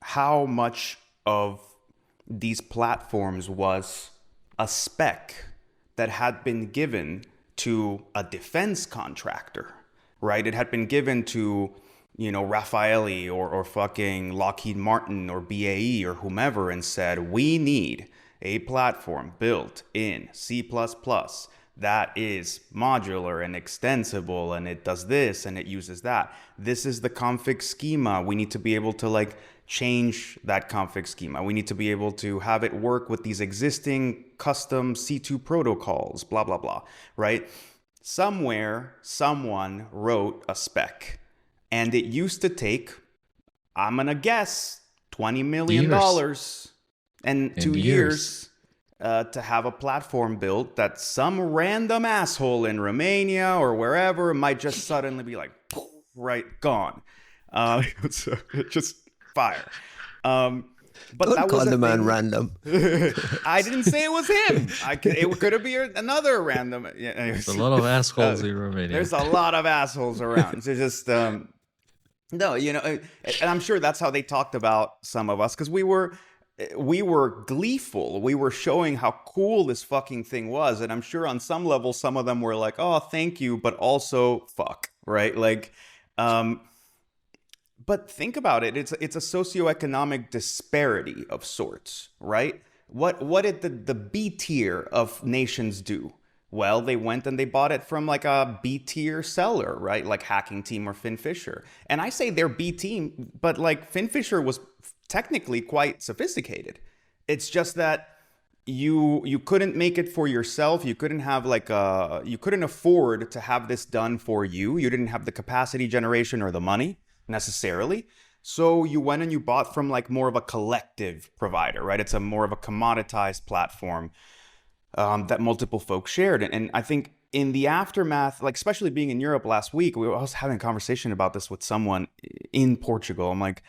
how much of these platforms was a spec that had been given to a defense contractor, right? It had been given to, Raffaelli or fucking Lockheed Martin or BAE or whomever and said, we need a platform built in C++ that is modular and extensible, and it does this and it uses that. This is the config schema. We need to be able to change that config schema. We need to be able to have it work with these existing custom C2 protocols, blah, blah, blah, right? Somewhere, someone wrote a spec, and it used to take, I'm going to guess, $20 million and 2 years to have a platform built that some random asshole in Romania or wherever might just suddenly be like, right, gone. So just fire. But Don't that call was a the man thing. random. I didn't say it was him. It could have been another random. Yeah, anyways. There's a lot of assholes in Romania. There's a lot of assholes around. So just no, and I'm sure that's how they talked about some of us, because we were gleeful. We were showing how cool this fucking thing was, and I'm sure on some level some of them were like, "Oh, thank you," but also fuck, right? Like, but think about it. It's a socioeconomic disparity of sorts, right? What did the B tier of nations do? Well, they went and they bought it from like a B tier seller, right? Like Hacking Team or FinFisher. And I say they're B team, but like FinFisher was technically quite sophisticated. It's just that you couldn't make it for yourself. You couldn't have you couldn't afford to have this done for you. You didn't have the capacity generation or the money necessarily. So you went and you bought from like more of a collective provider, right? It's a more of a commoditized platform that multiple folks shared. And I think in the aftermath, like especially being in Europe last week, I was having a conversation about this with someone in Portugal. I'm like,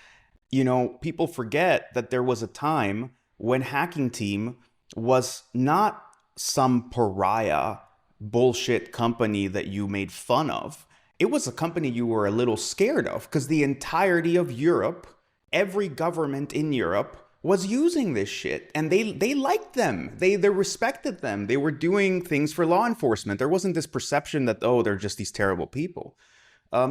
people forget that there was a time when Hacking Team was not some pariah bullshit company that you made fun of. It was a company you were a little scared of, because the entirety of Europe, every government in Europe was using this shit, and they liked them. They respected them. They were doing things for law enforcement. There wasn't this perception that, oh, they're just these terrible people.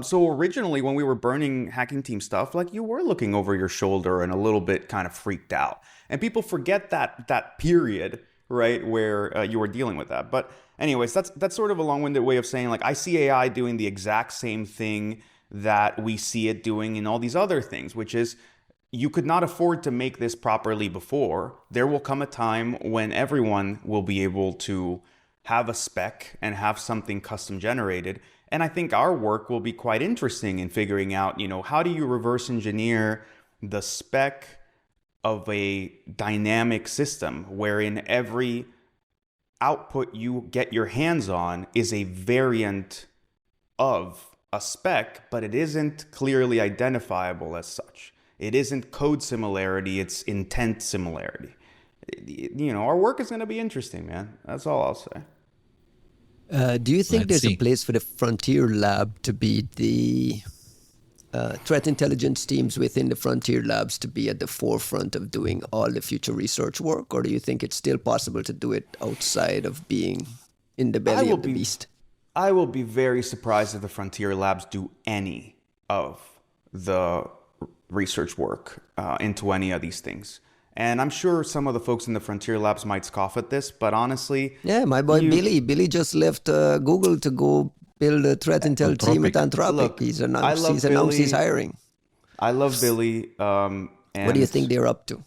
So originally when we were burning Hacking Team stuff, like you were looking over your shoulder and a little bit kind of freaked out. And people forget that period, right, where you were dealing with that. But anyways, that's sort of a long-winded way of saying, like, I see AI doing the exact same thing that we see it doing in all these other things, which is you could not afford to make this properly before. There will come a time when everyone will be able to have a spec and have something custom generated. And I think our work will be quite interesting in figuring out, how do you reverse engineer the spec of a dynamic system wherein every output you get your hands on is a variant of a spec, but it isn't clearly identifiable as such. It isn't code similarity, it's intent similarity. Our work is going to be interesting, man. That's all I'll say. Do you think Let's there's a see. place for the Frontier Lab to be the threat intelligence teams within the Frontier Labs to be at the forefront of doing all the future research work? Or do you think it's still possible to do it outside of being in the belly of the beast? I will be very surprised if the Frontier Labs do any of the research work into any of these things. And I'm sure some of the folks in the Frontier Labs might scoff at this, but honestly... Yeah, my boy Billy just left Google to go build a threat intel team at Anthropic. Look, He's announced he's hiring. I love Billy. What do you think they're up to?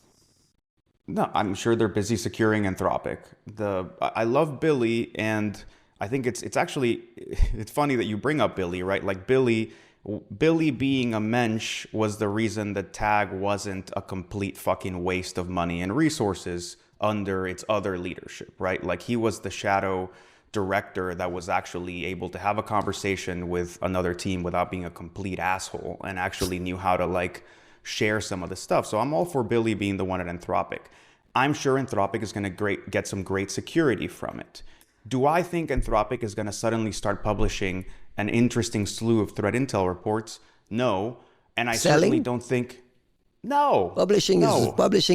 No, I'm sure they're busy securing Anthropic. I love Billy, and I think it's actually it's funny that you bring up Billy, right? Like Billy being a mensch was the reason that Tag wasn't a complete fucking waste of money and resources under its other leadership, right? Like he was the shadow director that was actually able to have a conversation with another team without being a complete asshole and actually knew how to like share some of the stuff. So I'm all for Billy being the one at Anthropic. I'm sure Anthropic is going to get some great security from it. Do I think Anthropic is going to suddenly start publishing an interesting slew of threat intel reports? No. And I certainly don't think... No. Publishing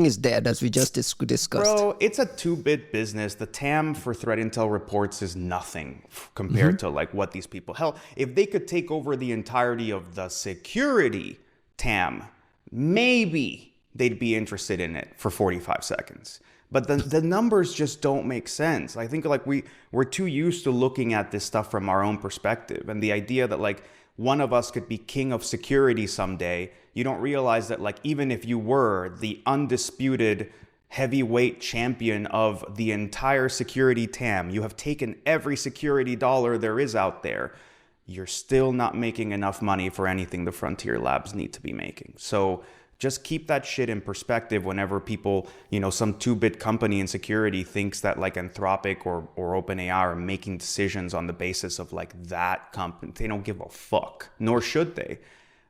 is dead, as we just discussed. Bro, it's a 2-bit business. The TAM for threat intel reports is nothing compared to like what these people... Hell, if they could take over the entirety of the security TAM, maybe they'd be interested in it for 45 seconds. But the numbers just don't make sense. I think like we're too used to looking at this stuff from our own perspective. And the idea that like one of us could be king of security someday, you don't realize that like even if you were the undisputed heavyweight champion of the entire security TAM, you have taken every security dollar there is out there, you're still not making enough money for anything the Frontier Labs need to be making. So just keep that shit in perspective whenever people, some 2-bit company in security thinks that like Anthropic or OpenAI are making decisions on the basis of like that company. They don't give a fuck, nor should they.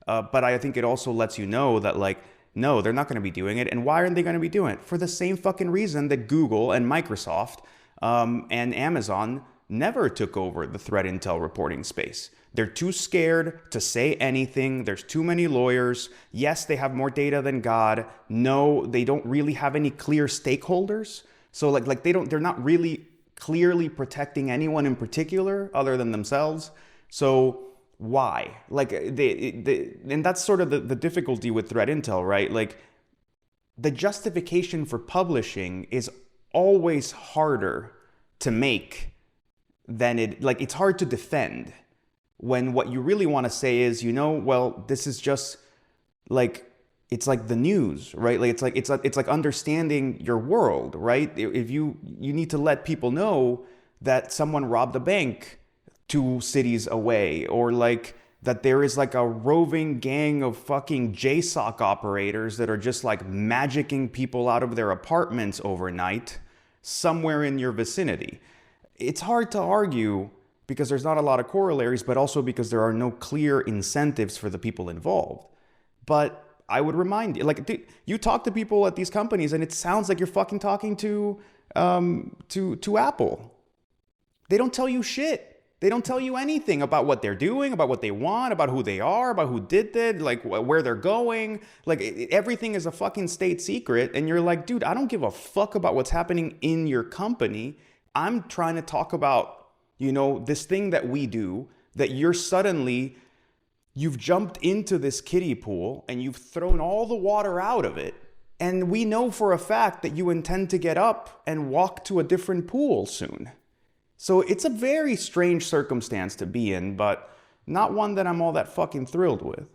But I think it also lets you know that like No, they're not going to be doing it. And why aren't they going to be doing it? For the same fucking reason that Google and Microsoft and Amazon never took over the threat intel reporting space. They're too scared to say anything. There's too many lawyers. Yes, they have more data than God. No, they don't really have any clear stakeholders. So they're not really clearly protecting anyone in particular other than themselves. So why? And that's sort of the difficulty with threat intel, right? Like, the justification for publishing is always harder to make than it's hard to defend when what you really want to say is, well, this is just it's like the news, right? It's like understanding your world, right? If you need to let people know that someone robbed a bank 2 cities away, or that there is a roving gang of fucking JSOC operators that are just magicking people out of their apartments overnight somewhere in your vicinity. It's hard to argue because there's not a lot of corollaries, but also because there are no clear incentives for the people involved. But I would remind you, you talk to people at these companies and it sounds like you're fucking talking to Apple. They don't tell you shit. They don't tell you anything about what they're doing, about what they want, about who they are, about who did that, where they're going. Everything is a fucking state secret. And you're like, dude, I don't give a fuck about what's happening in your company. I'm trying to talk about, this thing that we do, that you've jumped into this kiddie pool and you've thrown all the water out of it. And we know for a fact that you intend to get up and walk to a different pool soon. So it's a very strange circumstance to be in, but not one that I'm all that fucking thrilled with.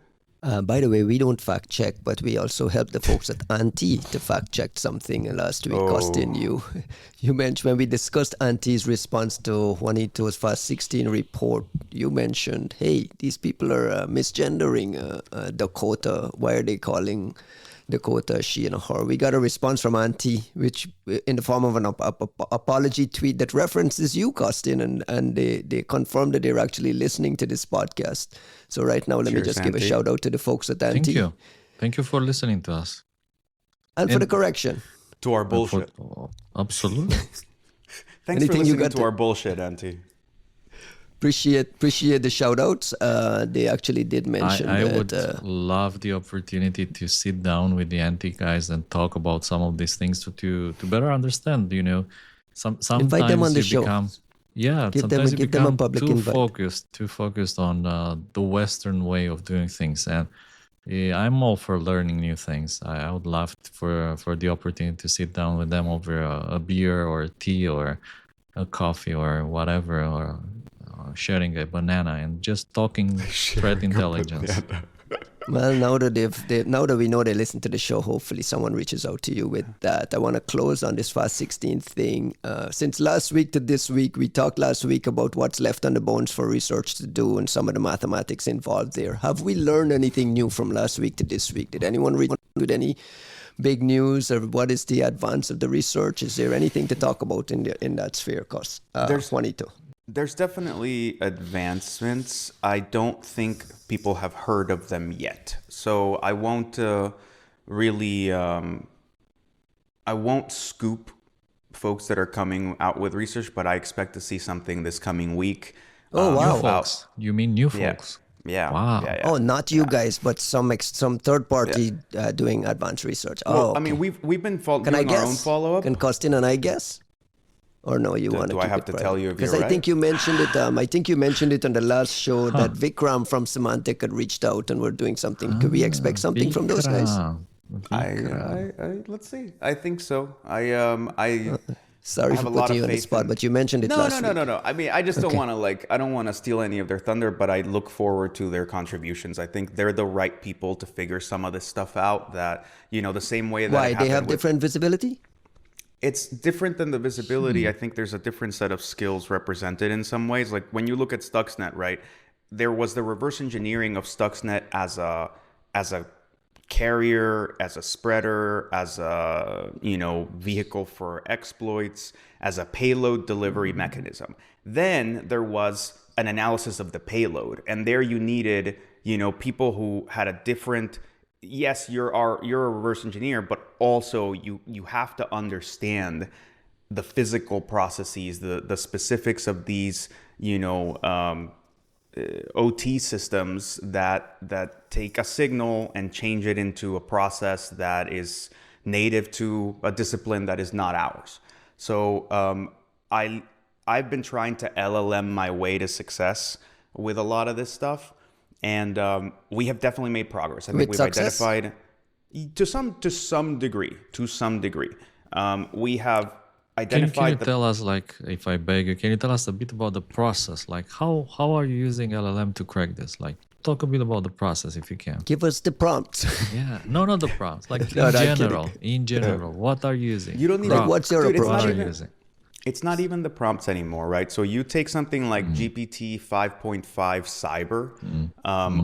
By the way, we don't fact check, but we also help the folks at Anti to fact check something last week. Costin, you mentioned when we discussed Anti's response to Juanito's Fast 16 report, you mentioned, hey, these people are misgendering Dakota. Why are they calling Dakota she and her? We got a response from Anti, which in the form of an apology tweet that references you, Costin, and they confirmed that they're actually listening to this podcast. So right now, let me just give a shout out to the folks at Anti. Thank you for listening to us. And for the correction. To our bullshit. Absolutely. Thanks Anything for you listening got to our bullshit, Auntie. Appreciate the shout outs. They actually did mention I that. would love the opportunity to sit down with the Anti guys and talk about some of these things to better understand, sometimes invite them on the show. Sometimes you them a become public too invite. focused on the Western way of doing things. And I'm all for learning new things. I would love for the opportunity to sit down with them over a beer or tea or a coffee or whatever, or sharing a banana and just talking threat intelligence. Well, now that we know they listen to the show, hopefully someone reaches out to you with that. I want to close on this Fast 16 thing. Since last week to this week, we talked last week about what's left on the bones for research to do and some of the mathematics involved there. Have we learned anything new from last week to this week? Did anyone read with any big news, or what is the advance of the research? Is there anything to talk about in that sphere, Juanito? There's definitely advancements. I don't think people have heard of them yet. So I won't I won't scoop folks that are coming out with research, but I expect to see something this coming week. Oh, wow. New folks. You mean new folks? Yeah. Wow. Yeah. Oh, not you guys, but some third party doing advanced research. Well, okay. I mean, we've been Can I doing guess? our own follow-up. Can Costin and I guess? Or no, you want to? Do I have to tell you if you're Because I right? think you mentioned it. I think you mentioned it on the last show that Vikram from Semantic had reached out and we're doing something. Could we expect something from those guys? I let's see. I think so. I Sorry have for a lot putting you of on the faith spot, in- but you mentioned it last week. No. I mean, I just don't want to I don't want to steal any of their thunder, but I look forward to their contributions. I think they're the right people to figure some of this stuff out. That the same way that Why? it They have happened with- different visibility? It's different than the visibility. I think there's a different set of skills represented in some ways. Like when you look at Stuxnet, right? There was the reverse engineering of Stuxnet as a carrier, as a spreader, as a vehicle for exploits, as a payload delivery mechanism. Then there was an analysis of the payload, and there you needed people who had a different yes, you're a reverse engineer, but also you have to understand the physical processes, the specifics of these, OT systems that take a signal and change it into a process that is native to a discipline that is not ours. So I've been trying to LLM my way to success with a lot of this stuff, and we have definitely made progress. I think With we've success? identified to some degree. We have Can you identified the. tell us, like, if I beg you, can you tell us a bit about the process? Like, how are you using LLM to crack this? Like, talk a bit about the process if you can. Give us the prompts. Yeah, no, not the prompts. Like No, in no, I'm general, kidding. what are you using? You don't need Like, what's your dude, approach? What are you using? it's not even the prompts anymore, right? So you take something like GPT 5.5 Cyber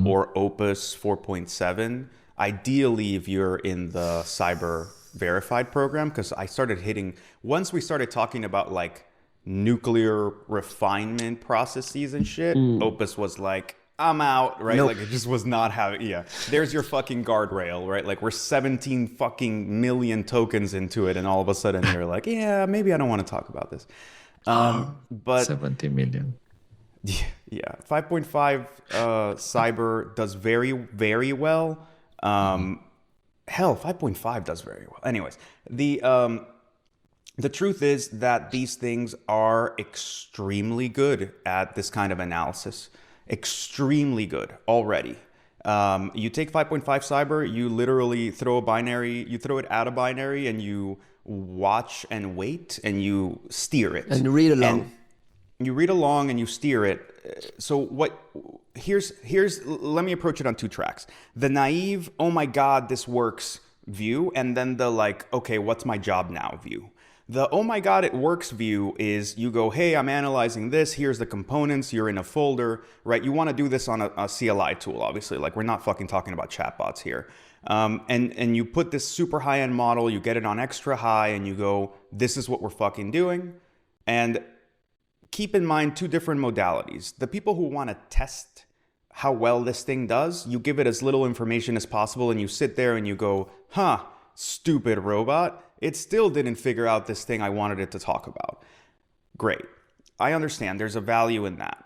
or Opus 4.7. Ideally, if you're in the Cyber verified program, because I started hitting, once we started talking about like nuclear refinement processes and shit, Opus was like, I'm out, right? Nope. Like it just was not having, yeah. There's your fucking guardrail, right? Like we're 17 fucking million tokens into it, and all of a sudden you're like, yeah, maybe I don't want to talk about this. But 70 million. yeah, 5.5 Cyber does very, very well. Hell, 5.5 does very well. Anyways, the truth is that these things are extremely good at this kind of analysis. Extremely good already. You take 5.5 Cyber, you literally throw a binary, you throw it at a binary, and you watch and wait, and you steer it. And read along. And you read along and you steer it. So here's let me approach it on two tracks. The naive, oh my God, this works view, and then the like, okay, what's my job now view. The oh my God, it works view is you go, hey, I'm analyzing this. Here's the components. You're in a folder, right? You want to do this on a CLI tool, obviously. Like we're not fucking talking about chatbots here. And you put this super high end model, you get it on extra high, and you go, this is what we're fucking doing. And keep in mind two different modalities. The people who want to test how well this thing does, you give it as little information as possible, and you sit there and you go, huh, stupid robot. It still didn't figure out this thing I wanted it to talk about. Great. I understand there's a value in that.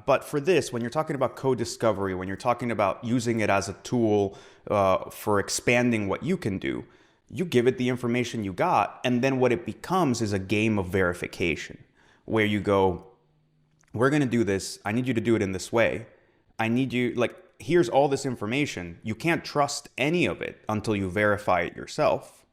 But for this, when you're talking about code discovery, when you're talking about using it as a tool for expanding what you can do, you give it the information you got, and then what it becomes is a game of verification where you go, we're going to do this. I need you to do it in this way. I need you, like, here's all this information. You can't trust any of it until you verify it yourself.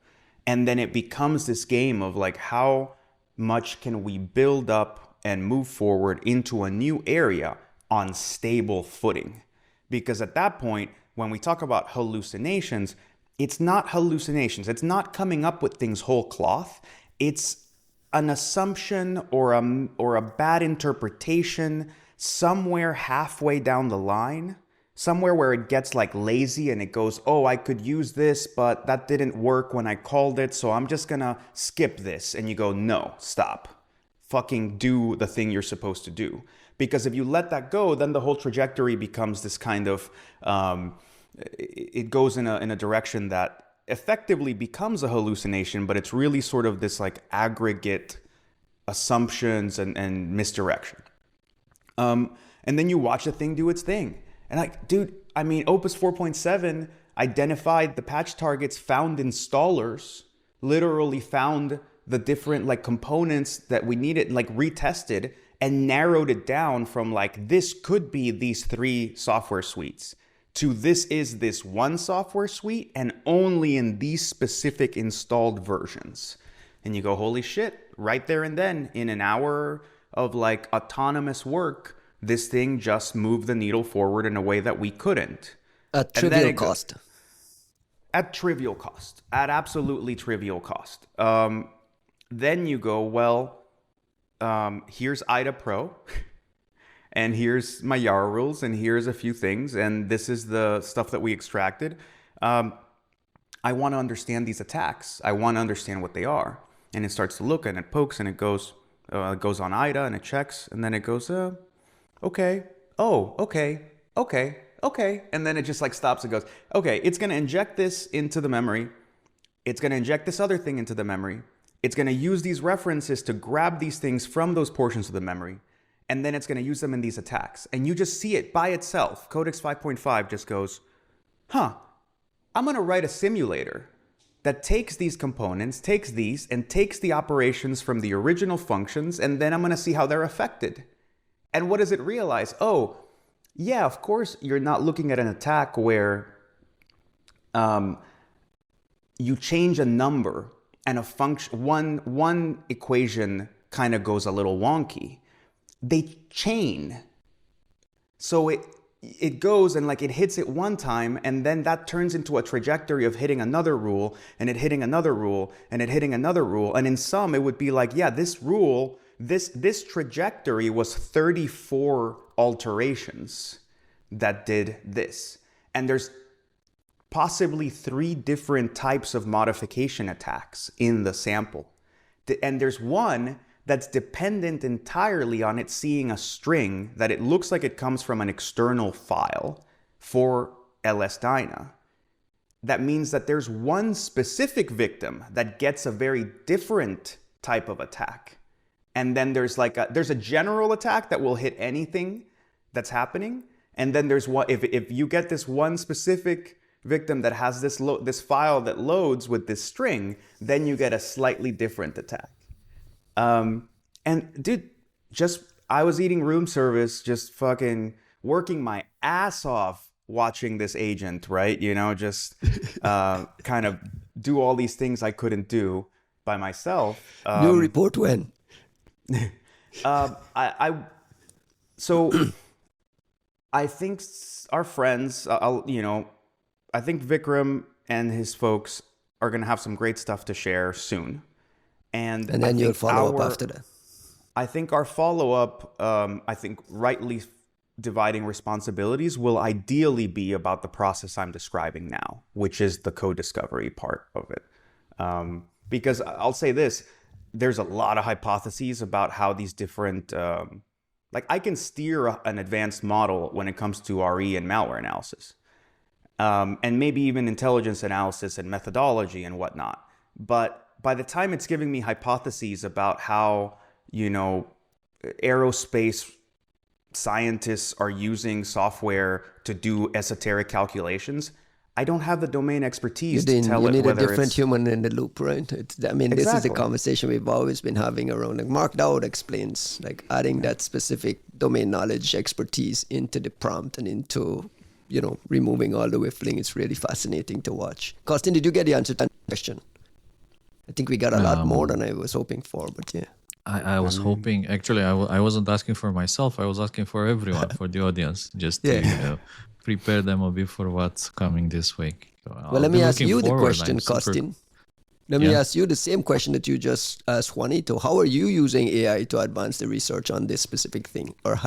And then it becomes this game of like, how much can we build up and move forward into a new area on stable footing? Because at that point, when we talk about hallucinations, it's not hallucinations. It's not coming up with things whole cloth. It's an assumption or a bad interpretation somewhere halfway down the line. Somewhere where it gets like lazy and it goes, oh, I could use this, but that didn't work when I called it, so I'm just gonna skip this. And you go, no, stop. Fucking do the thing you're supposed to do. Because if you let that go, then the whole trajectory becomes this kind of, it goes in a direction that effectively becomes a hallucination, but it's really sort of this like aggregate assumptions and misdirection. And then you watch the thing do its thing. And like, dude, I mean, Opus 4.7 identified the patch targets, found installers, literally found the different like components that we needed, like retested and narrowed it down from like, this could be these 3 software suites to this is this one software suite and only in these specific installed versions. And you go, holy shit, right there and then in an hour of like autonomous work, this thing just moved the needle forward in a way that we couldn't. At trivial cost. At trivial cost. At absolutely trivial cost. Then you go, well, here's IDA Pro, and here's my Yara rules, and here's a few things, and this is the stuff that we extracted. I want to understand these attacks. I want to understand what they are. And it starts to look, and it pokes, and it goes on IDA, and it checks, and then it goes, okay. Oh, okay. okay. And then it just like stops and goes, okay, it's going to inject this into the memory. It's going to inject this other thing into the memory. It's going to use these references to grab these things from those portions of the memory. And then it's going to use them in these attacks. And you just see it by itself. Codex 5.5 just goes, I'm going to write a simulator that takes these components, takes these, and takes the operations from the original functions, and then I'm going to see how they're affected. And what does it realize? Oh, yeah, of course, you're not looking at an attack where you change a number and a function, one equation kind of goes a little wonky. They chain. So it goes and like it hits it one time, and then that turns into a trajectory of hitting another rule, and it hitting another rule, and it hitting another rule. And in some, it would be like, yeah, this rule, this trajectory was 34 alterations that did this. And there's possibly 3 different types of modification attacks in the sample. And there's one that's dependent entirely on it seeing a string that it looks like it comes from an external file for LS-DYNA. That means that there's one specific victim that gets a very different type of attack. And then there's a general attack that will hit anything that's happening. And then there's one, if you get this one specific victim that has this file that loads with this string, then you get a slightly different attack. And dude, I was eating room service, just fucking working my ass off watching this agent, right? You know, just kind of do all these things I couldn't do by myself. New report when? So I think our friends, I think Vikram and his folks are going to have some great stuff to share soon. And then you'll follow up after that. I think our follow-up, I think rightly dividing responsibilities will ideally be about the process I'm describing now, which is the code discovery part of it. Because I'll say this, there's a lot of hypotheses about how these different, I can steer an advanced model when it comes to RE and malware analysis. And maybe even intelligence analysis and methodology and whatnot. But by the time it's giving me hypotheses about how, aerospace scientists are using software to do esoteric calculations, I don't have the domain expertise to tell it whether it's... You need a different human in the loop, right? Exactly. This is the conversation we've always been having around. Like Mark Dowd explains, adding that specific domain knowledge expertise into the prompt and into, removing all the whiffling. It's really fascinating to watch. Costin, did you get the answer to that question? I think we got a lot more than I was hoping for, but yeah. I was hoping, actually, I wasn't asking for myself. I was asking for everyone, for the audience, just to prepare them a bit for what's coming this week. So let me ask you the question, Costin. Let me ask you the same question that you just asked Juanito. How are you using AI to advance the research on this specific thing? Or,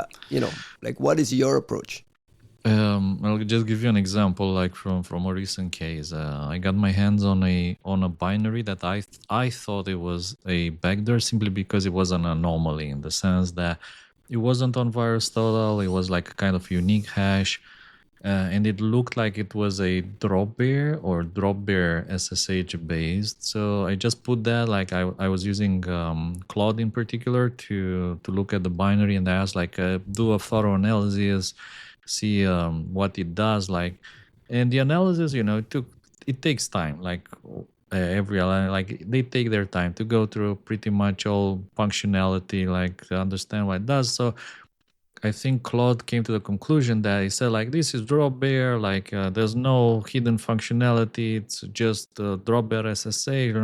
what is your approach? I'll just give you an example, from a recent case. I got my hands on a binary that I thought it was a backdoor simply because it was an anomaly, in the sense that it wasn't on VirusTotal. It was like a kind of unique hash, and it looked like it was a dropbear or dropbear SSH based. So I just put that, I was using Claude in particular to look at the binary, and I asked do a thorough analysis, see what it does, and the analysis, it takes time, they take their time to go through pretty much all functionality, to understand what it does. So I think Claude came to the conclusion that he said this is dropbear, there's no hidden functionality, it's just dropbear SSH.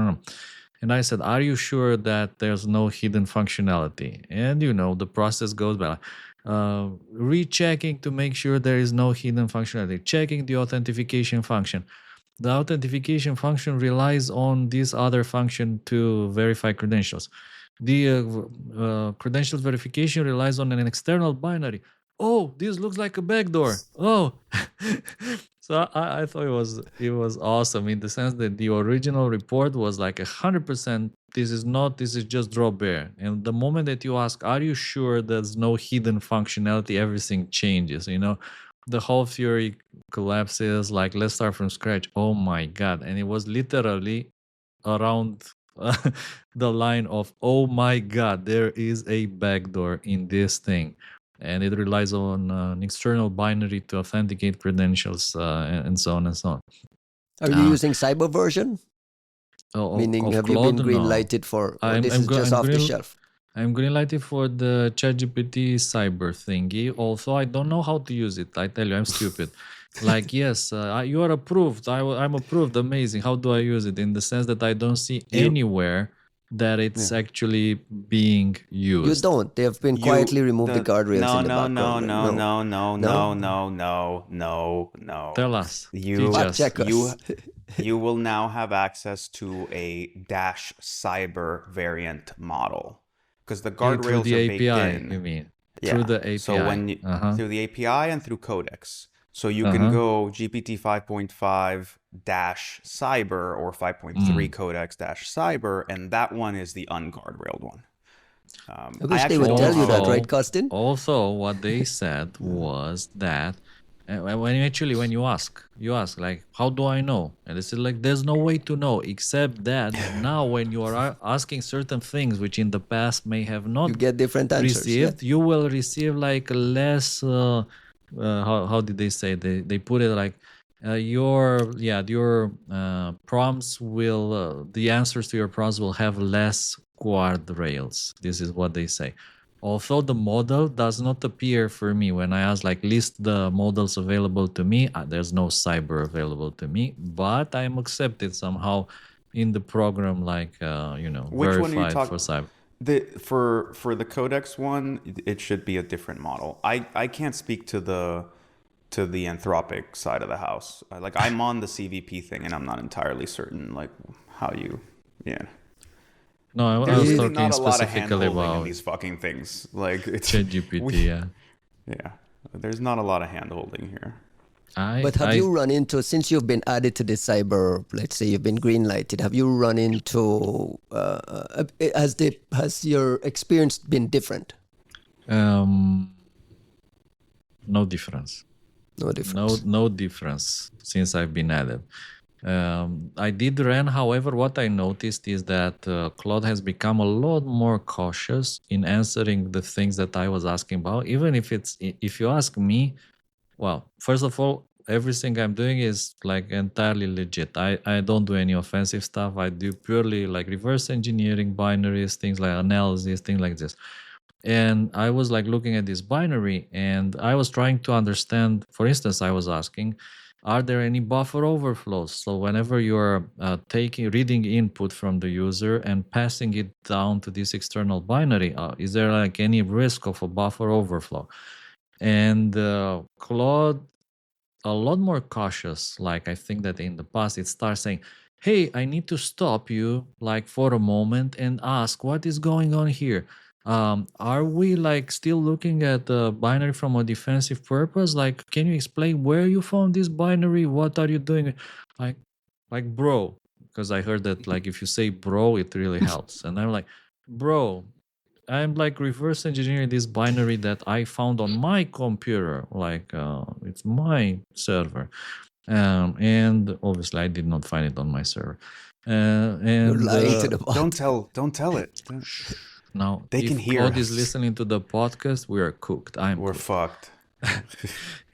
And I said, are you sure that there's no hidden functionality? And the process goes by rechecking to make sure there is no hidden functionality, checking the authentication function. The authentication function relies on this other function to verify credentials. The credentials verification relies on an external binary. Oh, this looks like a backdoor. Oh, so I thought it was awesome, in the sense that the original report was 100%. This is just dropbear. And the moment that you ask, are you sure there's no hidden functionality, everything changes, the whole theory collapses. Like, let's start from scratch. Oh my god! And it was literally around the line of, oh my god, there is a backdoor in this thing, and it relies on an external binary to authenticate credentials, and so on and so on. Are you using cyber version? Meaning, Of have you Claude? been green No. lighted for? Or I'm- this I'm is go- just I'm off the green- shelf. I'm greenlighted for the ChatGPT cyber thingy. Also, I don't know how to use it. I tell you, I'm stupid. Like, yes, you are approved. I'm approved. Amazing. How do I use it? In the sense that I don't see anywhere that it's actually being used. You don't. They have been quietly removed the guardrails in the background. No. Tell us. You, Teach us. Check us. you will now have access to a -cyber variant model because the Through guardrails the are baked API, in. you mean? Yeah. Through the API. So when you, through the API and through codecs. So you can go GPT 5.5 -cyber or 5.3 codecs -cyber, and that one is the unguardrailed one. I wish they would tell you that, right, Costin? Also, what they said was that when you ask like, how do I know? And they said like, there's no way to know except that now when you are asking certain things which in the past may have not You get different answers. received, you will receive like less. How did they say? They put it like your prompts will the answers to your prompts will have less guardrails. This is what they say. Although the model does not appear for me when I ask like list the models available to me, there's no cyber available to me, but I'm accepted somehow in the program, like Which verified one are you talking for cyber. For the codex one, it should be a different model. I can't speak to the Anthropic side of the house. Like I'm on the CVP thing, and I'm not entirely certain like how you No, I There's was really talking not a lot of specifically hand-holding about in these fucking things. Like it's ChatGPT. yeah. There's not a lot of hand-holding here. But have you run into, since you've been added to this cyber, let's say you've been green lighted, have you run into, has your experience been different? No difference. No difference. No difference since I've been added. I did run, however, what I noticed is that Claude has become a lot more cautious in answering the things that I was asking about. Even if you ask me, well, first of all, everything I'm doing is like entirely legit. I don't do any offensive stuff. I do purely like reverse engineering, binaries, things like analysis, things like this. And I was like looking at this binary and I was trying to understand, for instance, I was asking, are there any buffer overflows? So whenever you're reading input from the user and passing it down to this external binary, is there like any risk of a buffer overflow? And Claude, a lot more cautious. Like I think that in the past it starts saying, hey, I need to stop you like for a moment and ask what is going on here. Are we like still looking at the binary from a defensive purpose? Like, can you explain where you found this binary? What are you doing? Like bro, because I heard that like if you say bro, it really helps. And I'm like, bro, I'm like reverse engineering this binary that I found on my computer. Like it's my server. And obviously I did not find it on my server. And You're lying to the bot. Don't tell it. Now, they if can hear Claude us. is listening to the podcast, we are cooked. We're cooked. fucked.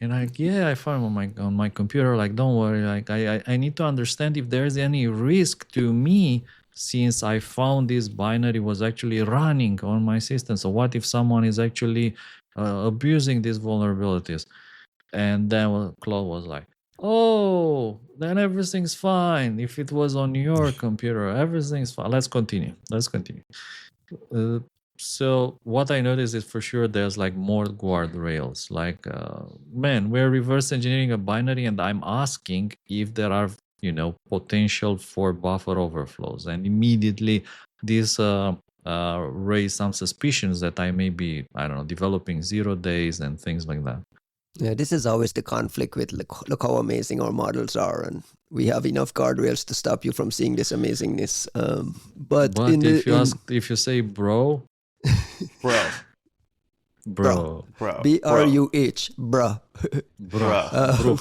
And like, yeah, I found on my computer. Like, don't worry. Like, I need to understand if there's any risk to me since I found this binary was actually running on my system. So what if someone is actually abusing these vulnerabilities? And then Claude was like, oh, then everything's fine. If it was on your computer, everything's fine. Let's continue. So what I noticed is for sure there's like more guardrails. Like, man, we're reverse engineering a binary and I'm asking if there are, potential for buffer overflows. And immediately this raised some suspicions that I may be, I don't know, developing 0 days and things like that. Yeah, this is always the conflict with look how amazing our models are, and we have enough guardrails to stop you from seeing this amazingness. But if you say bro, Bro, Bro, BRUH, bruh. bro, bruh. bro.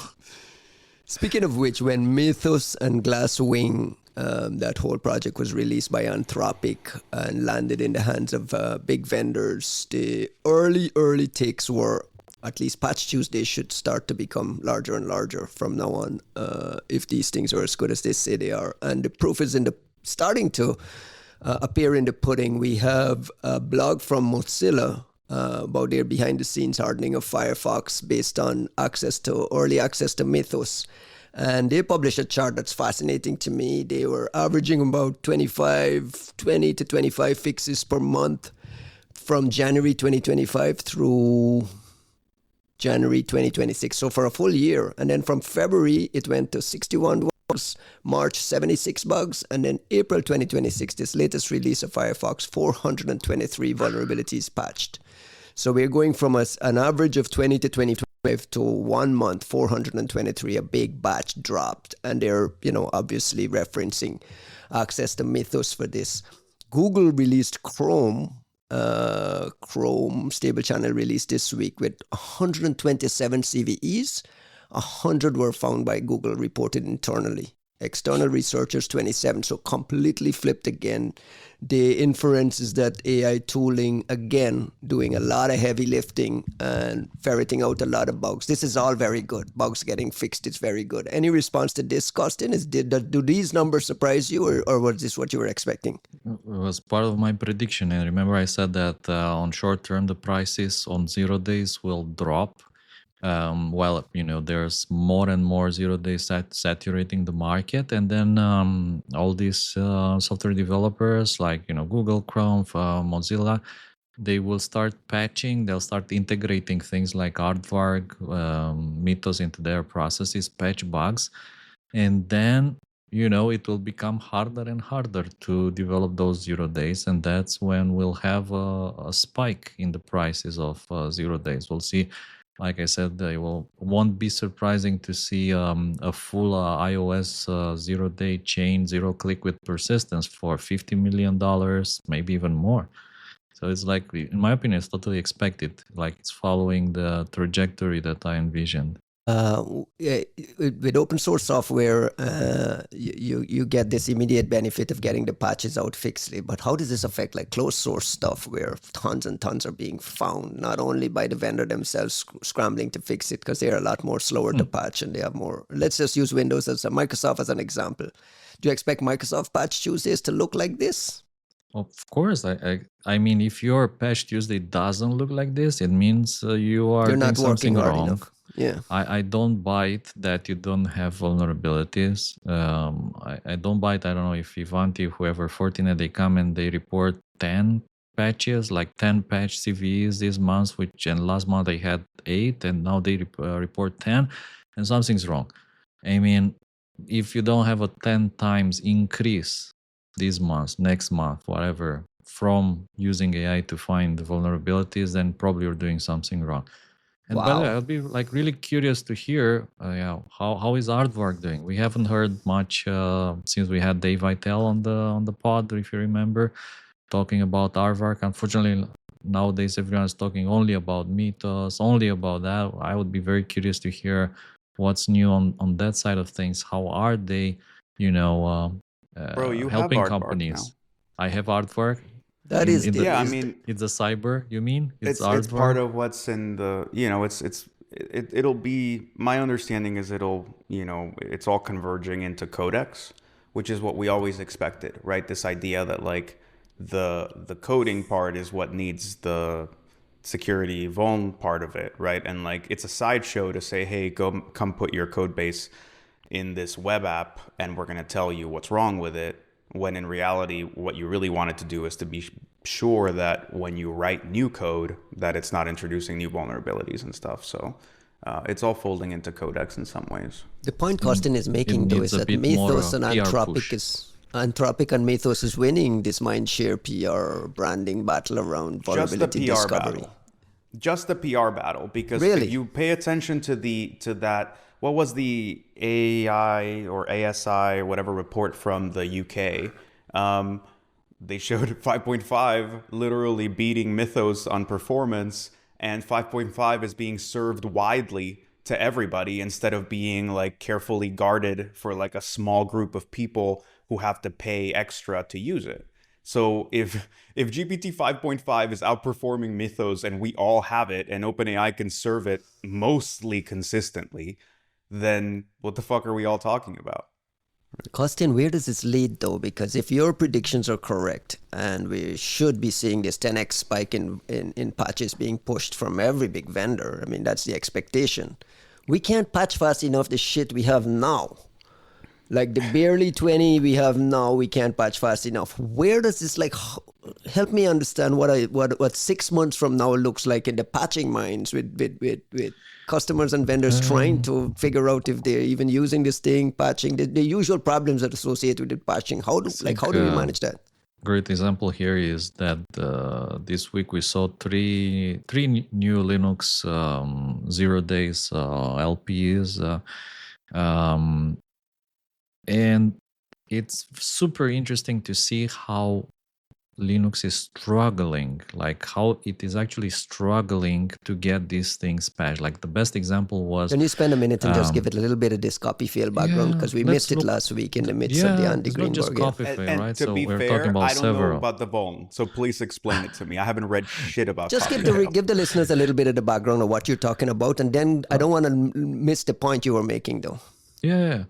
Speaking of which, when Mythos and Glasswing, that whole project was released by Anthropic and landed in the hands of big vendors, the early takes were, at least Patch Tuesday should start to become larger and larger from now on, if these things are as good as they say they are. And the proof is in the starting to appear in the pudding. We have a blog from Mozilla about their behind-the-scenes hardening of Firefox based on early access to Mythos. And they published a chart that's fascinating to me. They were averaging about 20 to 25 fixes per month from January 2025 through January 2026. So for a full year. And then from February, it went to 61 bugs, March 76 bugs, and then April 2026, this latest release of Firefox, 423 vulnerabilities patched. So we're going from an average of 20 to 25 to 1 month, 423, a big batch dropped. And they're, obviously referencing access to Mythos for this. Google released Chrome stable channel released this week with 127 CVEs. 100 were found by Google, reported internally. External researchers, 27. So completely flipped again. The inference is that AI tooling, again, doing a lot of heavy lifting and ferreting out a lot of bugs. This is all very good. Bugs getting fixed is very good. Any response to this, Costin? Do these numbers surprise you, or was this what you were expecting? It was part of my prediction. And remember, I said that on short term, the prices on 0 days will drop. While there's more and more 0 days saturating the market, and then all these software developers like Google, Chrome, Mozilla, they will start patching. They'll start integrating things like Aardvark, Mythos into their processes, patch bugs, and then it will become harder and harder to develop those 0 days, and that's when we'll have a spike in the prices of 0 days. We'll see. Like I said, it won't be surprising to see a full iOS 0-day chain, 0-click with persistence for $50 million, maybe even more. So it's like, in my opinion, it's totally expected. Like it's following the trajectory that I envisioned. With open source software, you get this immediate benefit of getting the patches out fixedly. But how does this affect like closed source stuff where tons and tons are being found, not only by the vendor themselves scrambling to fix it because they're a lot more slower to patch and they have more. Let's just use Windows Microsoft as an example. Do you expect Microsoft Patch Tuesdays to look like this? Of course, I mean, if your Patch Tuesday doesn't look like this, it means you're not doing something working hard wrong. enough. Yeah. I don't buy it that you don't have vulnerabilities. I don't buy it. I don't know if Ivanti, whoever, Fortinet, they come and they report 10 patches, like 10 patch CVEs this month, and last month they had 8, and now they report 10, and something's wrong. I mean, if you don't have a 10 times increase this month, next month, whatever, from using AI to find the vulnerabilities, then probably you're doing something wrong. And by the way, I'd be like really curious to hear how is Aardvark doing. We haven't heard much since we had Dave Vitale on the pod, if you remember, talking about Aardvark. Unfortunately, nowadays everyone is talking only about Mythos, only about that. I would be very curious to hear what's new on that side of things. How are they, Bro, you have helping Aardvark companies? now. I have Aardvark. That is Yeah, I mean, it's a cyber. You mean it's part of what's in the it'll be, my understanding is it's all converging into codecs, which is what we always expected, right? This idea that like the coding part is what needs the security vuln part of it, right? And like it's a sideshow to say, hey, come put your code base in this web app and we're going to tell you what's wrong with it, when in reality what you really wanted to do is to be sure that when you write new code that it's not introducing new vulnerabilities and stuff. So it's all folding into codecs in some ways. The point Costin is making though is that Mythos and Anthropic and Mythos is winning this mindshare PR branding battle around vulnerability discovery. Just the PR battle, because really? If you pay attention to that, what was the AI or ASI or whatever report from the UK? They showed 5.5 literally beating Mythos on performance, and 5.5 is being served widely to everybody instead of being like carefully guarded for like a small group of people who have to pay extra to use it. So if GPT 5.5 is outperforming Mythos and we all have it and OpenAI can serve it mostly consistently, then what the fuck are we all talking about? Costin, where does this lead though? Because if your predictions are correct, and we should be seeing this 10x spike in patches being pushed from every big vendor, I mean, that's the expectation. We can't patch fast enough the shit we have now. Like the barely 20 we have now, we can't patch fast enough. Where does this, like, help me understand what 6 months from now looks like in the patching minds with customers and vendors trying to figure out if they're even using this thing, patching, the usual problems that are associated with patching. How do we manage that? Great example here is that this week we saw three new Linux 0 days LPs, and it's super interesting to see how Linux is struggling, like how it is actually struggling to get these things patched. Like the best example was... Can you spend a minute and just give it a little bit of this CopyFail background? Because we missed it last week in the midst of the Andy Greenberg. It's not just CopyFail, And right? to So be we're fair, talking about I don't know several. about the vuln, so please explain it to me. I haven't read shit about Just CopyFail. give the listeners a little bit of the background of what you're talking about, and then I don't want to miss the point you were making, though. Yeah.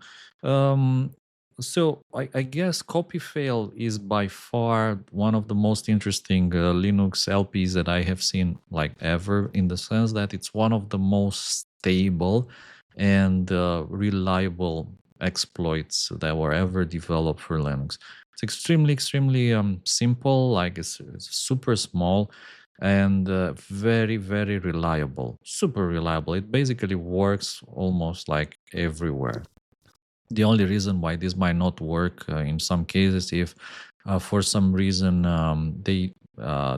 So I guess CopyFail is by far one of the most interesting Linux LPs that I have seen like ever, in the sense that it's one of the most stable and reliable exploits that were ever developed for Linux. It's extremely simple, like it's super small and very reliable, super reliable. It basically works almost like everywhere. The only reason why this might not work in some cases, if for some reason they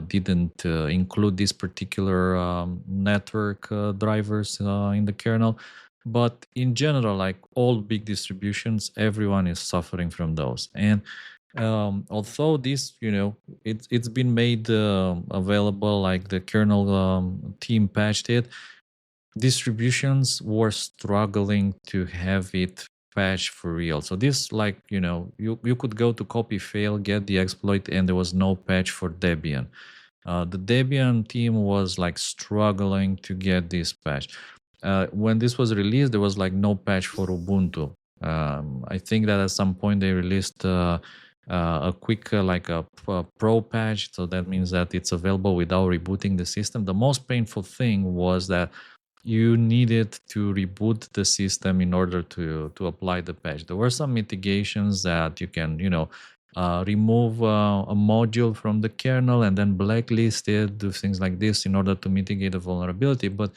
didn't include these particular network drivers in the kernel. But in general, like all big distributions, everyone is suffering from those. And although this, it's been made available, like the kernel team patched it, distributions were struggling to have it patch for real. So this, like, you could go to CopyFail, get the exploit, and there was no patch for Debian. The Debian team was like struggling to get this patch. When this was released, there was like no patch for Ubuntu. I think that at some point they released a quick like a pro patch. So that means that it's available without rebooting the system. The most painful thing was that you needed to reboot the system in order to apply the patch. There were some mitigations that you can, remove a module from the kernel and then blacklist it, do things like this in order to mitigate the vulnerability. But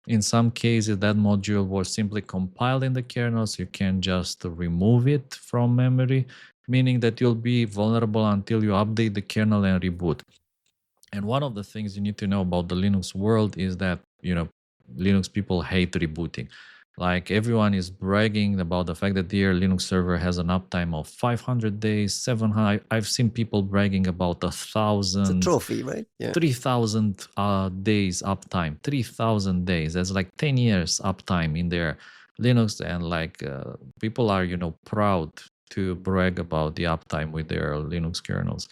in some cases, that module was simply compiled in the kernel, so you can just remove it from memory, meaning that you'll be vulnerable until you update the kernel and reboot. And one of the things you need to know about the Linux world is that, Linux people hate rebooting. Like everyone is bragging about the fact that their Linux server has an uptime of 500 days, 700. I've seen people bragging about 1,000. It's a trophy, right? Yeah. 3,000 days uptime. 3,000 days. That's like 10 years uptime in their Linux, and like people are, proud to brag about the uptime with their Linux kernels.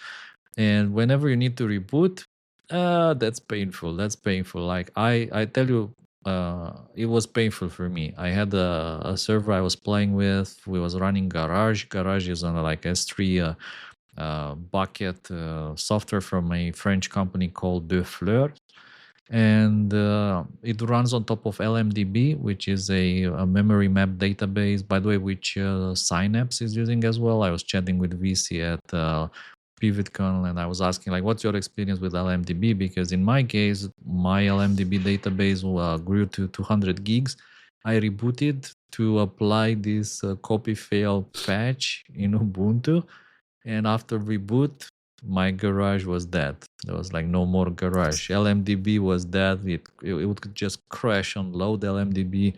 And whenever you need to reboot, that's painful. That's painful. Like I tell you, it was painful for me. I had a server I was playing with. We was running Garage. Garage is on like S3 bucket software from a French company called De Fleur. And it runs on top of LMDB, which is a memory map database, by the way, which Synapse is using as well. I was chatting with VC at PivotCon, and I was asking, like, what's your experience with LMDB? Because in my case, my LMDB database grew to 200 gigs. I rebooted to apply this CopyFail patch in Ubuntu, and after reboot, my garage was dead. There was like no more garage. LMDB was dead. It would just crash on load LMDB.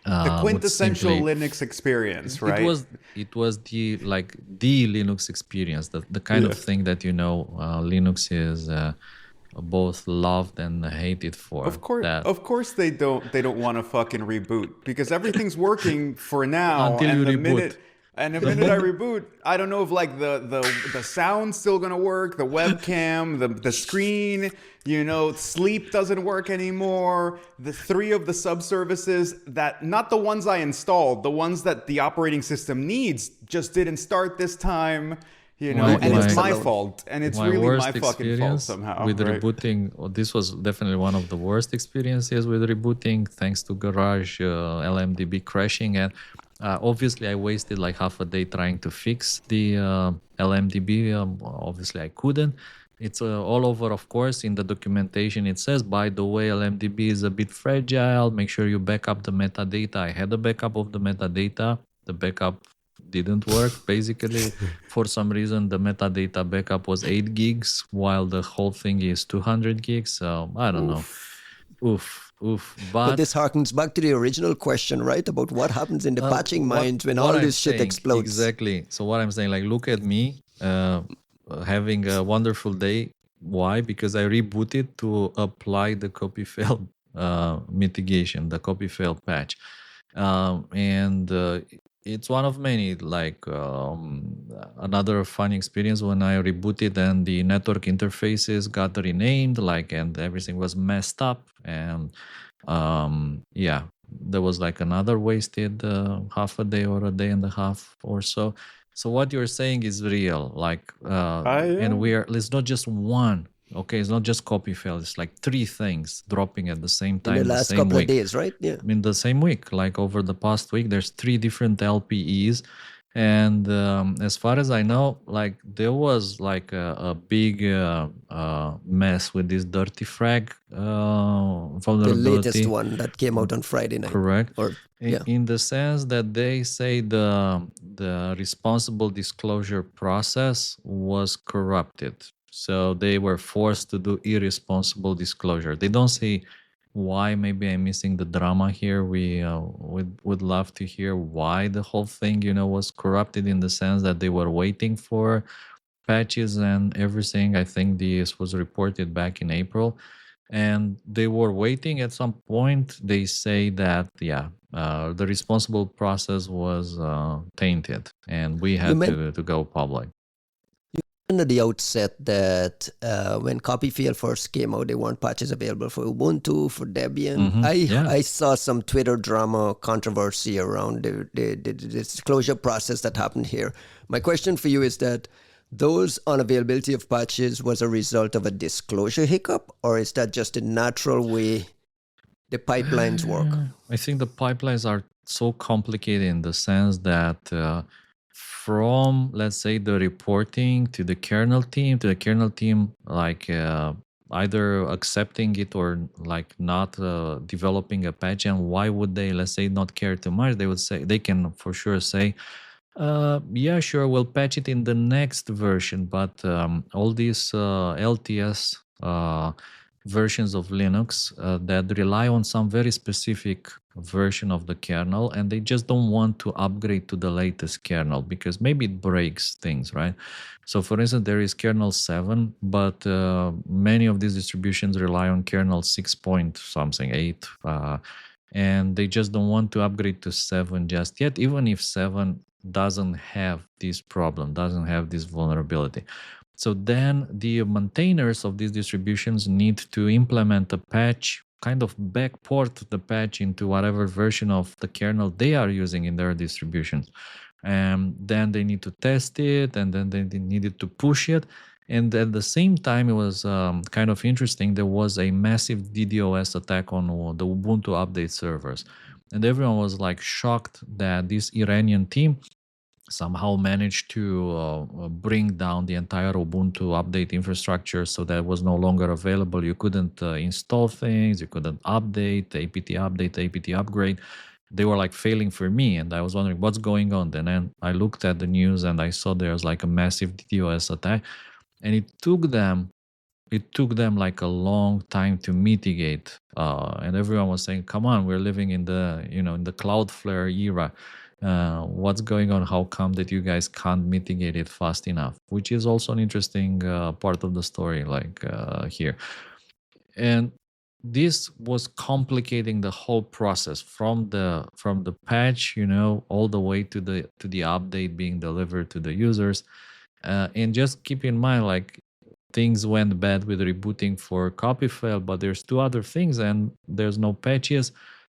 The quintessential Linux experience, right? It was the Linux experience, the kind of thing that Linux is both loved and hated for. That Of course they don't want to fucking reboot because everything's working for now until you reboot. and the minute I reboot, I don't know if like the sound's still gonna work, the webcam, the screen, you know, sleep doesn't work anymore. The three of the subservices that not the ones I installed, the ones that the operating system needs just didn't start this time. You know, and it's my fault, and it's really my fucking fault somehow. With right? rebooting, this was definitely one of the worst experiences with rebooting, thanks to Garage LMDB crashing, and obviously I wasted like half a day trying to fix the LMDB. Obviously I couldn't. It's all over, of course. In the documentation it says, by the way, LMDB is a bit fragile. Make sure you back up the metadata. I had a backup of the metadata. The backup didn't work. Basically, for some reason, the metadata backup was 8 gigs, while the whole thing is 200 gigs. So I don't know. Oof. But this harkens back to the original question, right? About what happens in the patching mind when all this shit explodes. Exactly. So what I'm saying, like, look at me having a wonderful day. Why? Because I rebooted to apply the CopyFail mitigation, the CopyFail patch. And it's one of many, like another fun experience when I rebooted and the network interfaces got renamed, like, and everything was messed up. And yeah, there was like another wasted half a day or a day and a half or so. So what you're saying is real, like, and it's not just one. Okay, it's not just CopyFail. It's like 3 things dropping at the same time. In the last couple of days, right? Yeah. In the same week, like over the past week, there's 3 different LPEs. And as far as I know, like there was like a big mess with this dirty frag vulnerability. The latest one that came out on Friday night. Correct. In the sense that they say the responsible disclosure process was corrupted. So they were forced to do irresponsible disclosure. They don't say why. Maybe I'm missing the drama here. We would love to hear why the whole thing, was corrupted, in the sense that they were waiting for patches and everything. I think this was reported back in April, and they were waiting. At some point, they say that the responsible process was tainted, and we had to go public. At the outset that when CopyFail first came out, there weren't patches available for Ubuntu, for Debian. I saw some Twitter drama controversy around the disclosure process that happened here. My question for you is that those unavailability of patches was a result of a disclosure hiccup, or is that just a natural way the pipelines work? I think the pipelines are so complicated in the sense that from, let's say, the reporting to the kernel team, like either accepting it or like not developing a patch. And why would they, let's say, not care too much? They would say, they can for sure say, yeah, sure, we'll patch it in the next version. But all these LTS versions of Linux that rely on some very specific version of the kernel, and they just don't want to upgrade to the latest kernel because maybe it breaks things, right? So for instance, there is kernel 7, but many of these distributions rely on kernel 6 point something, 8, and they just don't want to upgrade to 7 just yet, even if 7 doesn't have this problem, doesn't have this vulnerability. So then the maintainers of these distributions need to implement a patch, kind of backport the patch into whatever version of the kernel they are using in their distributions. And then they need to test it, and then they needed to push it. And at the same time, it was kind of interesting. There was a massive DDoS attack on the Ubuntu update servers. And everyone was like shocked that this Iranian team somehow managed to bring down the entire Ubuntu update infrastructure so that it was no longer available. You couldn't install things, you couldn't update, APT update, APT upgrade. They were like failing for me, and I was wondering what's going on. Then I looked at the news and I saw there's like a massive DDoS attack, and it took them it took them like a long time to mitigate, and everyone was saying, come on, we're living in the in the Cloudflare era. What's going on? How come that you guys can't mitigate it fast enough? Which is also an interesting part of the story, like here. And this was complicating the whole process from the patch, all the way to the update being delivered to the users. And just keep in mind, like, things went bad with rebooting for CopyFail, but there's two other things, and there's no patches.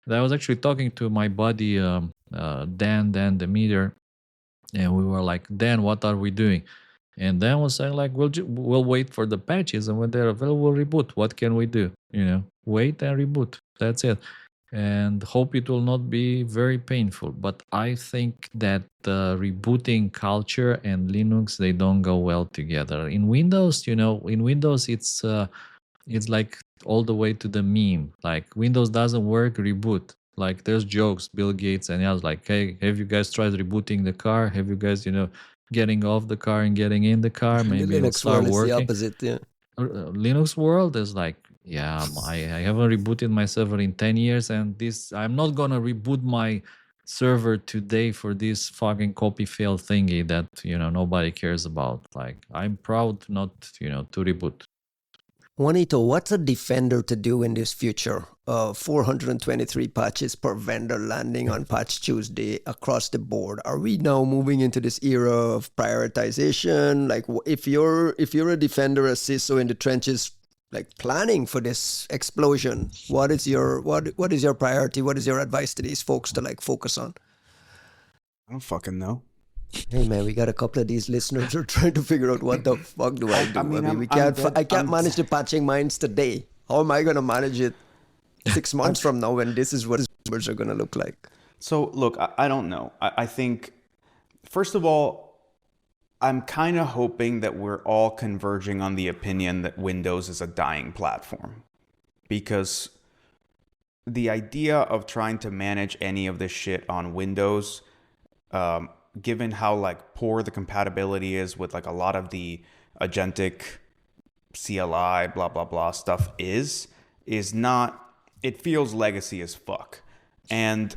And I was actually talking to my buddy Dan the meter, and we were like, Dan, what are we doing? And Dan was saying, like, we'll wait for the patches, and when they're available, we'll reboot. What can we do? Wait and reboot. That's it. And hope it will not be very painful. But I think that rebooting culture and Linux, they don't go well together. In Windows, it's like all the way to the meme. Like, Windows doesn't work, reboot. Like, there's jokes, Bill Gates, and I was like, hey, have you guys tried rebooting the car? Have you guys, getting off the car and getting in the car? The Maybe it'll Linux start world is the working. opposite. Yeah. Linux world is like, yeah, I haven't rebooted my server in 10 years, and I'm not gonna reboot my server today for this fucking CopyFail thingy that nobody cares about. Like, I'm proud not to reboot. Juanito, what's a defender to do in this future? 423 patches per vendor landing on Patch Tuesday across the board. Are we now moving into this era of prioritization? Like, if you're a defender, a CISO in the trenches, like, planning for this explosion, what is your priority? What is your advice to these folks to, like, focus on? I don't fucking know. Hey man, we got a couple of these listeners who are trying to figure out what the fuck do I do. I can't manage the patching mines today. How am I gonna manage it 6 months from now when this is what his numbers are gonna look like? So look, I don't know. I think, first of all, I'm kind of hoping that we're all converging on the opinion that Windows is a dying platform, because the idea of trying to manage any of this shit on Windows, given how, like, poor the compatibility is with, like, a lot of the agentic CLI blah blah blah stuff is not, it feels legacy as fuck. And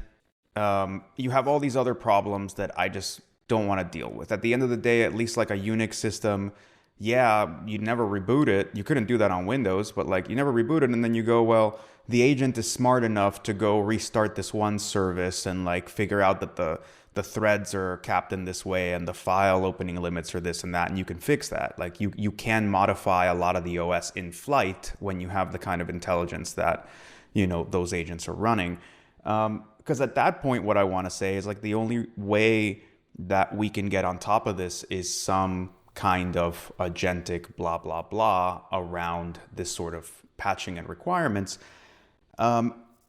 you have all these other problems that I just don't want to deal with. At the end of the day, at least like a Unix system, yeah, you'd never reboot it. You couldn't do that on Windows, but like, you never reboot it, and then you go, well, the agent is smart enough to go restart this one service and like figure out that the threads are capped in this way and the file opening limits are this and that, and you can fix that. Like, you can modify a lot of the OS in flight when you have the kind of intelligence that those agents are running. Because at that point, what I want to say is, like, the only way that we can get on top of this is some kind of agentic blah blah blah around this sort of patching and requirements.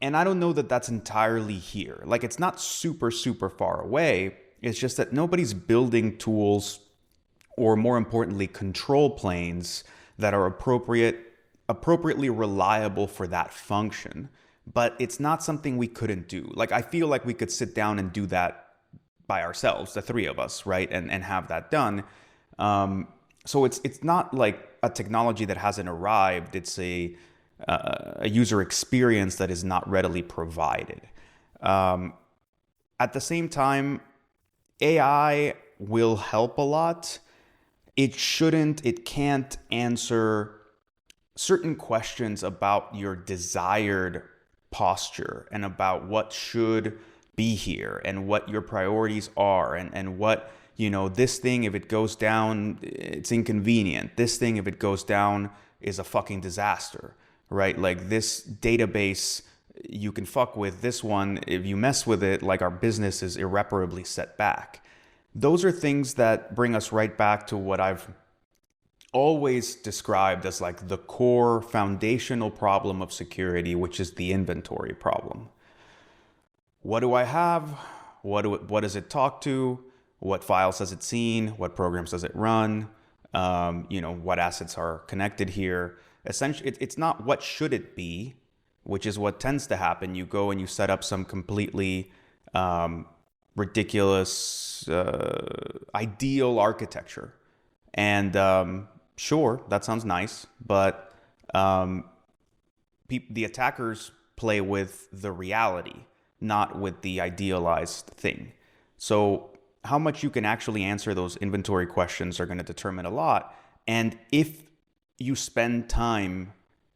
And I don't know that that's entirely here. Like, it's not super far away. It's just that nobody's building tools, or more importantly, control planes that are appropriately reliable for that function. But it's not something we couldn't do. Like, I feel like we could sit down and do that by ourselves, the three of us, right? And have that done. So it's not like a technology that hasn't arrived. It's a user experience that is not readily provided. At the same time, AI will help a lot. It can't answer certain questions about your desired posture and about what should be here and what your priorities are, and what, this thing, if it goes down, it's inconvenient. This thing, if it goes down, is a fucking disaster. Right? Like, this database, you can fuck with this one. If you mess with it, like, our business is irreparably set back. Those are things that bring us right back to what I've always described as, like, the core foundational problem of security, which is the inventory problem. What do I have? What does it talk to? What files has it seen? What programs does it run? What assets are connected here? Essentially, it's not what should it be, which is what tends to happen. You go and you set up some completely ridiculous ideal architecture, and Sure, that sounds nice, but the attackers play with the reality, not with the idealized thing. So how much you can actually answer those inventory questions are going to determine a lot. And if you spend time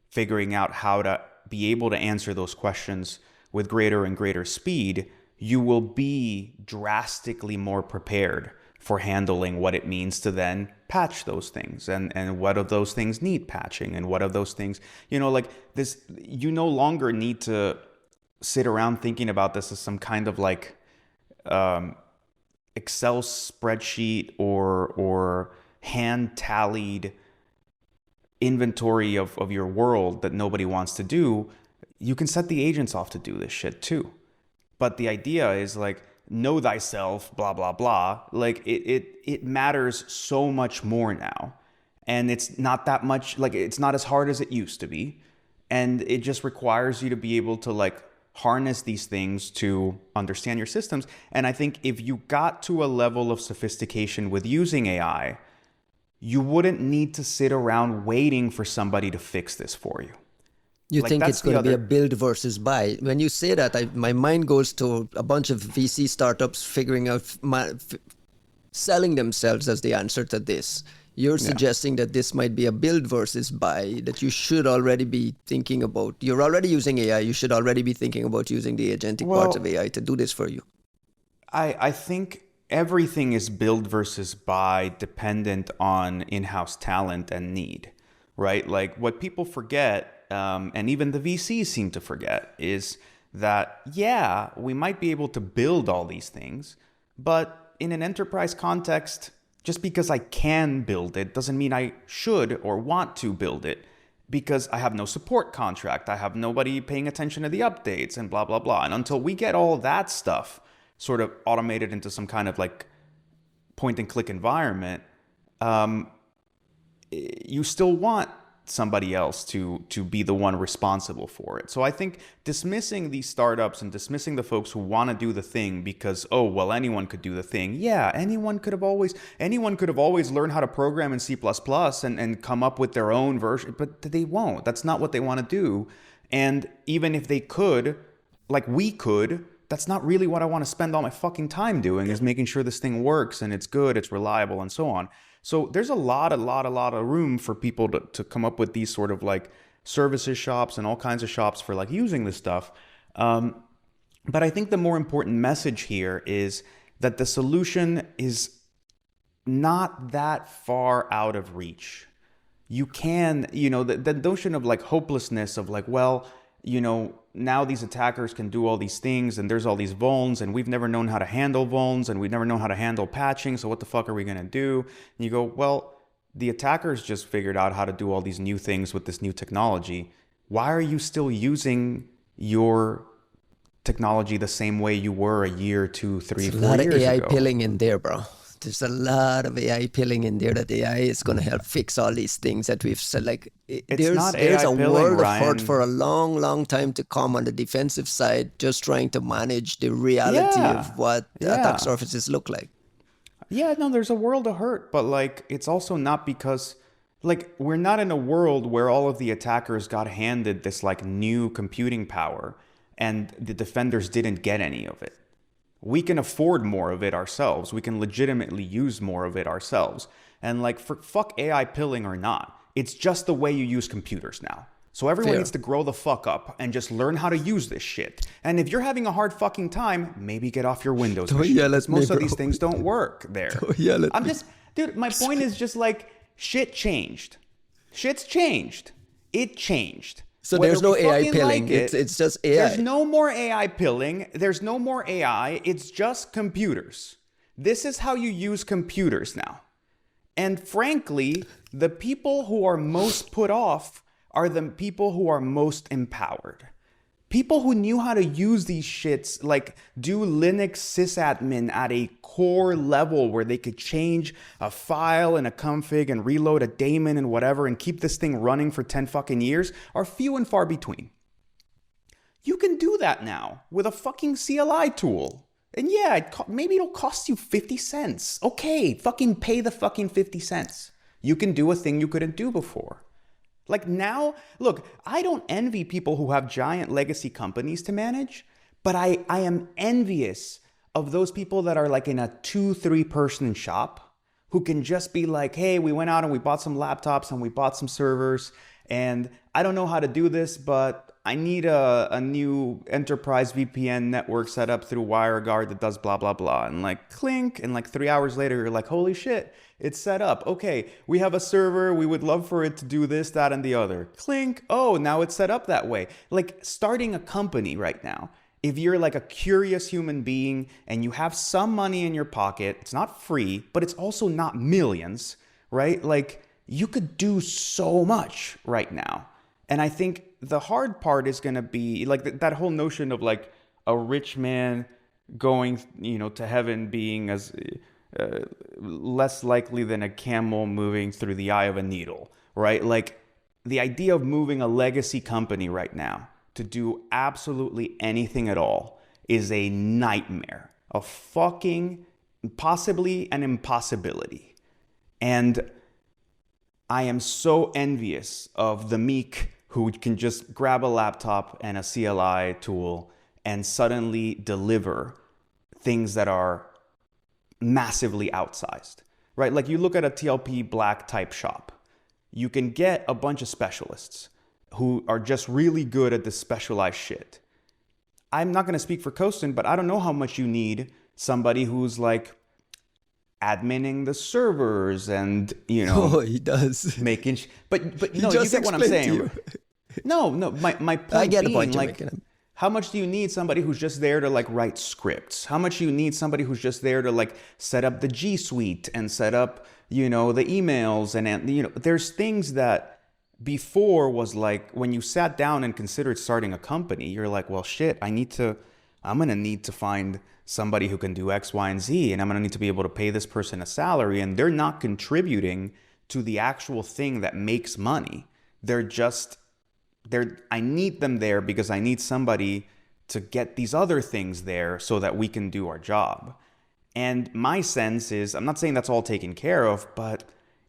figuring out how to be able to answer those questions with greater and greater speed, you will be drastically more prepared for handling what it means to then patch those things, and what of those things need patching, and what of those things, like this, you no longer need to sit around thinking about this as some kind of like Excel spreadsheet or hand tallied inventory of your world that nobody wants to do. You can set the agents off to do this shit too. But the idea is like, know thyself, blah, blah, blah. Like it matters so much more now. And it's not that much, like it's not as hard as it used to be. And it just requires you to be able to like harness these things to understand your systems. And I think if you got to a level of sophistication with using AI, you wouldn't need to sit around waiting for somebody to fix this for you. You Like, think that's it's going to the be a other- build versus buy. When you say that, my mind goes to a bunch of VC startups figuring out selling themselves as the answer to this. You're suggesting that this might be a build versus buy, that you should already be thinking about. You're already using AI. You should already be thinking about using the agentic parts of AI to do this for you. I think everything is build versus buy dependent on in-house talent and need, right? Like what people forget, and even the VCs seem to forget, is that, yeah, we might be able to build all these things, but in an enterprise context, just because I can build it doesn't mean I should or want to build it, because I have no support contract. I have nobody paying attention to the updates and blah, blah, blah. And until we get all that stuff sort of automated into some kind of like point and click environment, you still want somebody else to be the one responsible for it. So I think dismissing these startups and dismissing the folks who want to do the thing because, oh, well, anyone could do the thing. Yeah, anyone could have always learned how to program in C++ and come up with their own version, but they won't. That's not what they want to do. And even if they could, like we could, that's not really what I want to spend all my fucking time doing, is making sure this thing works and it's good, it's reliable, and so on. So there's a lot of room for people to come up with these sort of like services shops and all kinds of shops for like using this stuff. But I think the more important message here is that the solution is not that far out of reach. You can, the notion of like hopelessness of like, well, now these attackers can do all these things and there's all these vulns and we've never known how to handle vulns and we've never known how to handle patching. So what the fuck are we going to do? And you go, well, the attackers just figured out how to do all these new things with this new technology. Why are you still using your technology the same way you were a year, 2, 3, 4 years ago? There's a lot of AI pilling in there, bro. There's a lot of AI pilling in there that AI is going to help fix all these things that we've said. Like, there's a world of hurt for a long, long time to come on the defensive side, just trying to manage the reality of what attack surfaces look like. Yeah, no, there's a world of hurt, but like, it's also not because, like, we're not in a world where all of the attackers got handed this like new computing power and the defenders didn't get any of it. We can afford more of it ourselves. We can legitimately use more of it ourselves. And like, fuck AI pilling or not, it's just the way you use computers now. So everyone needs to grow the fuck up and just learn how to use this shit. And if you're having a hard fucking time, maybe get off your Windows machine. Most of these things don't work there. Dude, my point is just like, shit changed. Shit's changed. It changed. So there's no AI pilling. It's just AI. There's no more AI pilling. There's no more AI. It's just computers. This is how you use computers now. And frankly, the people who are most put off are the people who are most empowered. People who knew how to use these shits, like do Linux sysadmin at a core level where they could change a file and a config and reload a daemon and whatever and keep this thing running for 10 fucking years, are few and far between. You can do that now with a fucking CLI tool. And yeah, maybe it'll cost you 50 cents. Okay, fucking pay the fucking 50 cents. You can do a thing you couldn't do before. Like now, look, I don't envy people who have giant legacy companies to manage, but I am envious of those people that are like in a 2-3 person shop who can just be like, hey, we went out and we bought some laptops and we bought some servers, and I don't know how to do this, but I need a new enterprise VPN network set up through WireGuard that does blah, blah, blah. And like clink, and like 3 hours later, you're like, holy shit, it's set up. Okay, we have a server. We would love for it to do this, that, and the other. Clink. Oh, now it's set up that way. Like starting a company right now, if you're like a curious human being and you have some money in your pocket, it's not free, but it's also not millions, right? Like you could do so much right now. And I think the hard part is going to be like that whole notion of like a rich man going, to heaven being as less likely than a camel moving through the eye of a needle, right? Like the idea of moving a legacy company right now to do absolutely anything at all is a nightmare, a fucking possibly an impossibility. And I am so envious of the meek who can just grab a laptop and a CLI tool and suddenly deliver things that are massively outsized, right? Like you look at a TLP black type shop, you can get a bunch of specialists who are just really good at this specialized shit. I'm not going to speak for Kostin, but I don't know how much you need somebody who's like adminning the servers and, Oh, he does. making, but no, you get what I'm saying. No, my point I get the being, point you're like, making. how much do you need somebody who's just there to like write scripts? How much do you need somebody who's just there to like set up the G Suite and set up, the emails and there's things that before was like when you sat down and considered starting a company, you're like, well, shit, I'm going to need to find somebody who can do X, Y, and Z, and I'm going to need to be able to pay this person a salary, and they're not contributing to the actual thing that makes money. I need them there because I need somebody to get these other things there so that we can do our job. And my sense is, I'm not saying that's all taken care of, but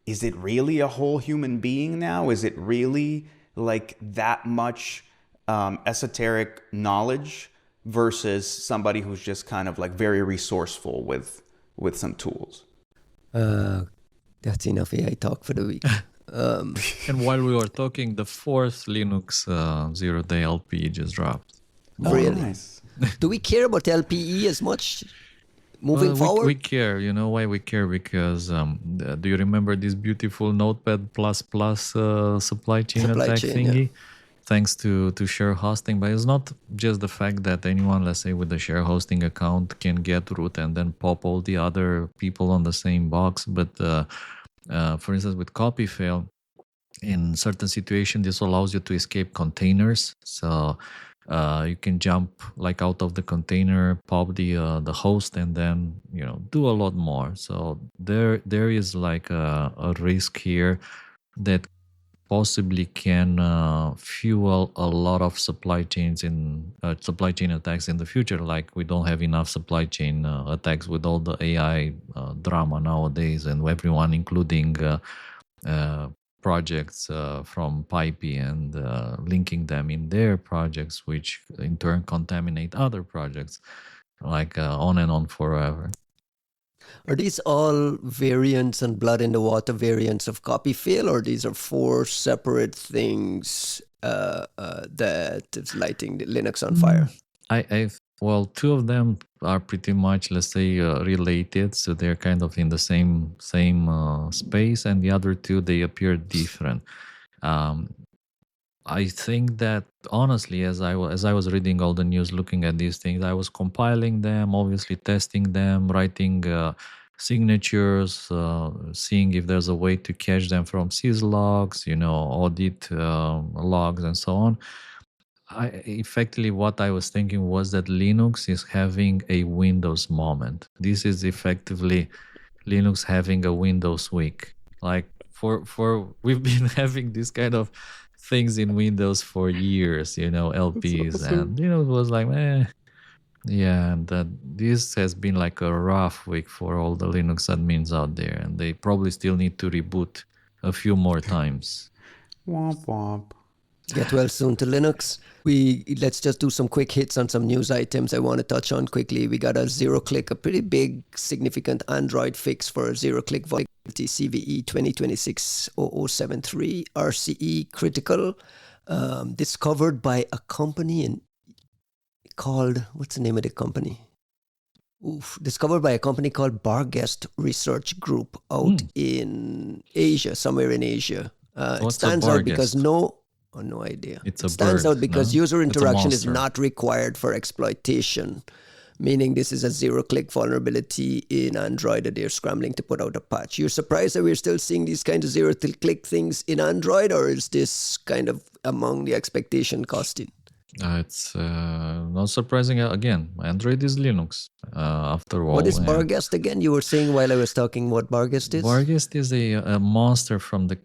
is it really a whole human being now? Is it really like that much esoteric knowledge versus somebody who's just kind of like very resourceful with some tools? That's enough AI talk for the week. And while we were talking, the 4th Linux 0-day LP just dropped. Really? Nice. Do we care about LPE as much moving forward? We care. You know why we care? Because do you remember this beautiful Notepad++ supply chain attack thingy? Yeah. Thanks to share hosting, but it's not just the fact that anyone, let's say, with a share hosting account can get root and then pop all the other people on the same box. But for instance, with CopyFail, in certain situations, this allows you to escape containers. So you can jump like out of the container, pop the host, and then do a lot more. So there is like a risk here that possibly can fuel a lot of supply chain attacks in the future. Like we don't have enough supply chain attacks with all the AI drama nowadays, and everyone, including projects from Pipey and linking them in their projects, which in turn contaminate other projects, like on and on forever. Are these all variants and blood in the water variants of CopyFail, or these are 4 separate things that is lighting the Linux on fire? Well, 2 of them are pretty much, let's say, related, so they're kind of in the same space, and the other 2, they appear different. I think that honestly, as I was reading all the news, looking at these things, I was compiling them, obviously testing them, writing signatures, seeing if there's a way to catch them from syslogs, audit logs, and so on. Effectively, what I was thinking was that Linux is having a Windows moment. This is effectively Linux having a Windows week. Like for we've been having this kind of things in Windows for years, LPs, and it was like, yeah, and this has been like a rough week for all the Linux admins out there, and they probably still need to reboot a few more times. Womp womp. Get well soon to Linux. Let's just do some quick hits on some news items I want to touch on quickly. We got a zero-click, a pretty big, significant Android fix for zero-click vulnerability CVE 2026-0073 RCE critical, discovered by a company called, what's the name of the company? Discovered by a company called Barguest Research Group out in Asia, somewhere in Asia. It stands out because no idea. It stands out because user interaction is monster. not required for exploitation, meaning this is a zero-click vulnerability in Android that they're scrambling to put out a patch. You're surprised that we're still seeing these kinds of zero-click things in Android, or is this kind of among the expectation costing? It's not surprising. Again, Android is Linux, after all. What is Barguest again? You were saying while I was talking what Barguest is? Barguest is a monster from the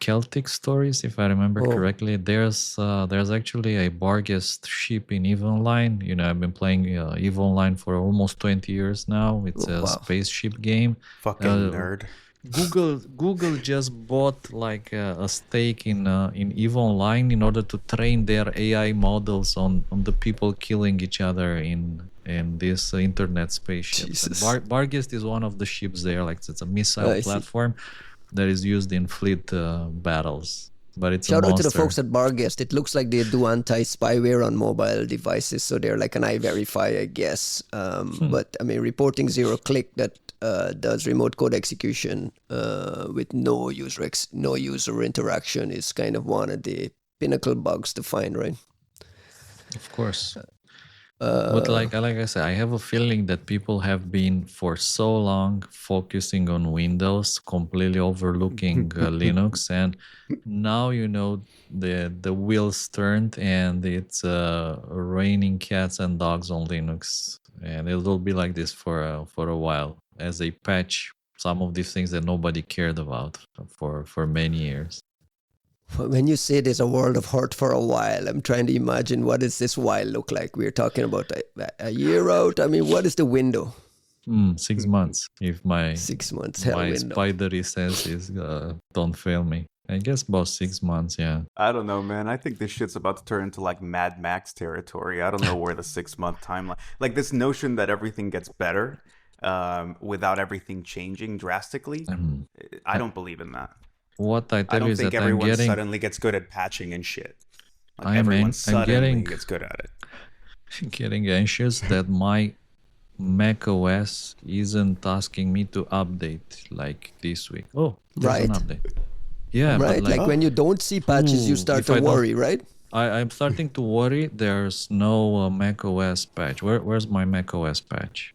Celtic stories, if I remember correctly. There's actually a Barguest ship in EVE Online. You know, I've been playing EVE Online for almost 20 years now. It's a spaceship game. Fucking nerd. Google just bought like a stake in EVE Online in order to train their AI models on the people killing each other in this internet spaceship. Barguest is one of the ships there. Like it's a missile platform that is used in fleet battles. But it's Shout out to the folks at Barguest. It looks like they do anti-spyware on mobile devices, so they're like an iVerify, I guess. But I mean, reporting zero-click that does remote code execution with no user interaction is kind of one of the pinnacle bugs to find, right? Of course. But like I said, I have a feeling that people have been for so long focusing on Windows, completely overlooking Linux, and now the wheels turned and it's raining cats and dogs on Linux, and it will be like this for a while as they patch some of these things that nobody cared about for many years. When you say there's a world of hurt for a while, I'm trying to imagine what does this while look like? We're talking about a year out. I mean, what is the window? 6 months. If my 6 months, my spidery sense is don't fail me. I guess about 6 months. Yeah. I don't know, man. I think this shit's about to turn into like Mad Max territory. I don't know where the 6-month timeline. Like this notion that everything gets better without everything changing drastically. I don't believe in that. What I tell you is that everyone suddenly gets good at patching and shit. Like everyone suddenly gets good at it. I'm getting anxious that my Mac OS isn't asking me to update like this week. Oh, there's an update. Yeah, right. But like when you don't see patches, you start to worry, right? I'm starting to worry. There's no Mac OS patch. Where's my Mac OS patch?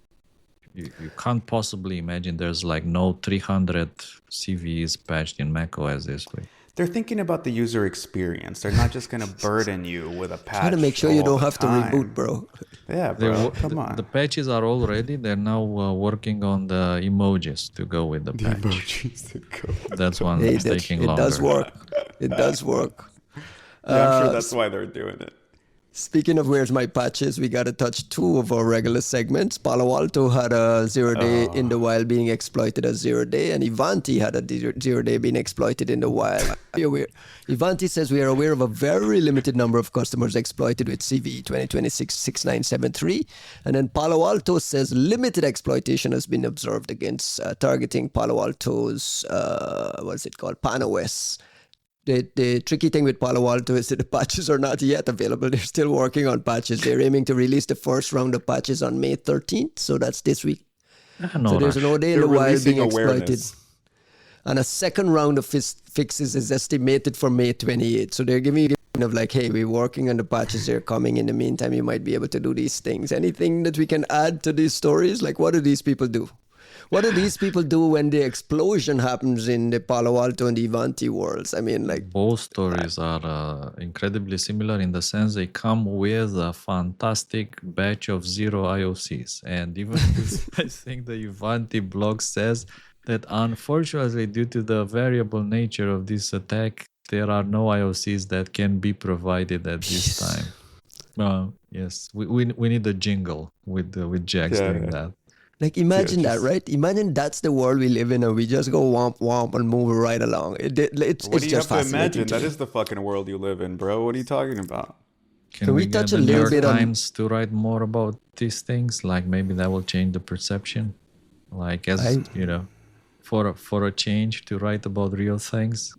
You can't possibly imagine there's like no 300 CVEs patched in macOS this week. They're thinking about the user experience. They're not just going to burden you with a patch. Try to make sure you don't have to reboot, bro. Yeah, bro. Come on. The patches are all ready. They're now working on the emojis to go with the patch. Emojis to go. That's one that's taking longer. It does work. It does work. Yeah, I'm sure that's why they're doing it. Speaking of where's my patches, we got to touch two of our regular segments. Palo Alto had a 0-day in the wild being exploited as 0-day, and Ivanti had a 0-day being exploited in the wild. Ivanti says we are aware of a very limited number of customers exploited with CVE 2026-6973. And then Palo Alto says limited exploitation has been observed against targeting Palo Alto's, what's it called, PanOS. The tricky thing with Palo Alto is that the patches are not yet available. They're still working on patches. They're aiming to release the first round of patches on May 13th, so that's this week. So there's an 0-day in the wild being exploited. And a second round of fixes is estimated for May 28th. So they're giving you kind of like, hey, we're working on the patches. They're coming. In the meantime, you might be able to do these things. Anything that we can add to these stories? Like, what do these people do? What do these people do when the explosion happens in the Palo Alto and the Ivanti worlds? I mean, like... Both stories are incredibly similar in the sense they come with a fantastic batch of 0 IOCs. And even I think the Ivanti blog says that unfortunately, due to the variable nature of this attack, there are no IOCs that can be provided at this time. Yes, we need a jingle with Jax doing that. Like imagine that, just right? Imagine that's the world we live in, and we just go womp womp and move right along. what It's do you just have to fascinating imagine? to That me. is the fucking world you live in, bro. What are you talking about? Can Can we we touch get a the New little York bit on? Times to write more about these things? Like maybe that will change the perception. Like as I you know, for a change to write about real things.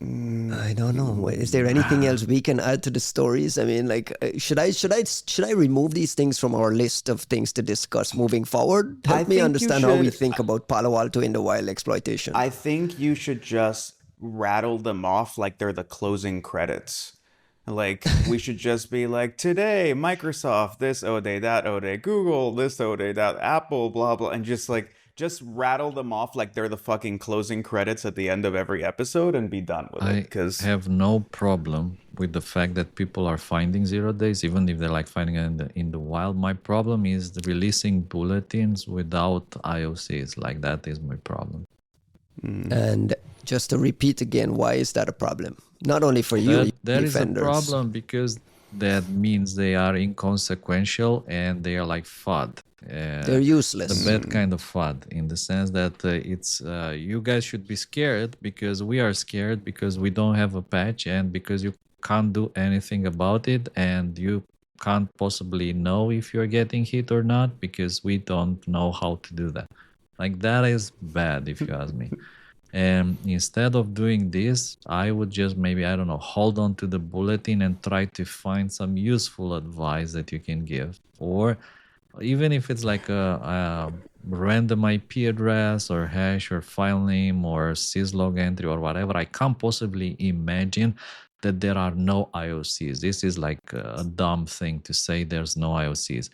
I don't know. Is there anything else we can add to the stories? I mean, like, should I remove these things from our list of things to discuss moving forward? I Help me think you understand how we should. think about Palo Alto in the wild exploitation. I think you should just rattle them off like they're the closing credits. Like we should just be like, today Microsoft this O day, that O day, Google this O day, that Apple blah blah, and just rattle them off like they're the fucking closing credits at the end of every episode and be done with it. I Because have no problem with the fact that people are finding 0 days, even if they're like finding it in the wild. My problem is the releasing bulletins without IOCs. Like that is my problem. And just to repeat again, why is that a problem? Not only for you, That is a defenders. problem because that means they are inconsequential and they are like FUD. They're useless. The bad kind of FUD in the sense that it's you guys should be scared because we are scared because we don't have a patch and because you can't do anything about it and you can't possibly know if you're getting hit or not because we don't know how to do that. Like that is bad if you ask me. And instead of doing this, I would just maybe, I don't know, hold on to the bulletin and try to find some useful advice that you can give. Or even if it's like a random IP address or hash or file name or syslog entry or whatever, I can't possibly imagine that there are no IOCs. This is like a dumb thing to say there's no IOCs.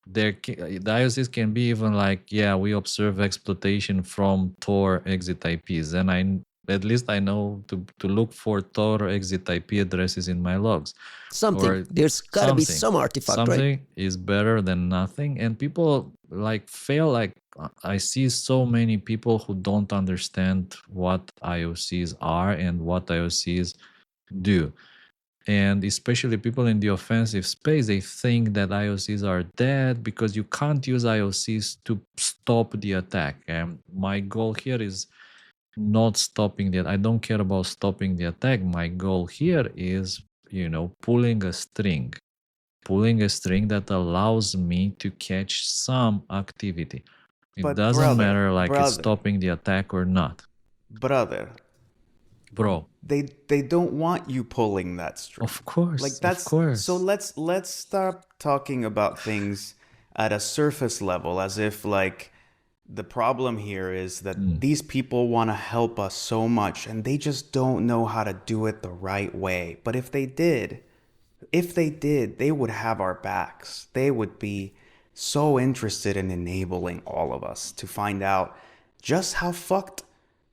The IOCs can be even like, yeah, we observe exploitation from Tor exit IPs, and at least I know to look for Tor exit IP addresses in my logs. Or There's got to be something. some artifact, right? Something is better than nothing, and people like fail. Like I see so many people who don't understand what IOCs are and what IOCs do. And especially people in the offensive space, they think that IOCs are dead because you can't use IOCs to stop the attack. And my goal here is not stopping that. I don't care about stopping the attack. My goal here is, pulling a string that allows me to catch some activity. It but doesn't matter like it's brother, stopping the attack or not. brother, Bro, they don't want you pulling that string. of course, Like that's of course. so let's stop talking about things at a surface level as if like the problem here is that these people want to help us so much and they just don't know how to do it the right way. But if they did, they would have our backs. They would be so interested in enabling all of us to find out just how fucked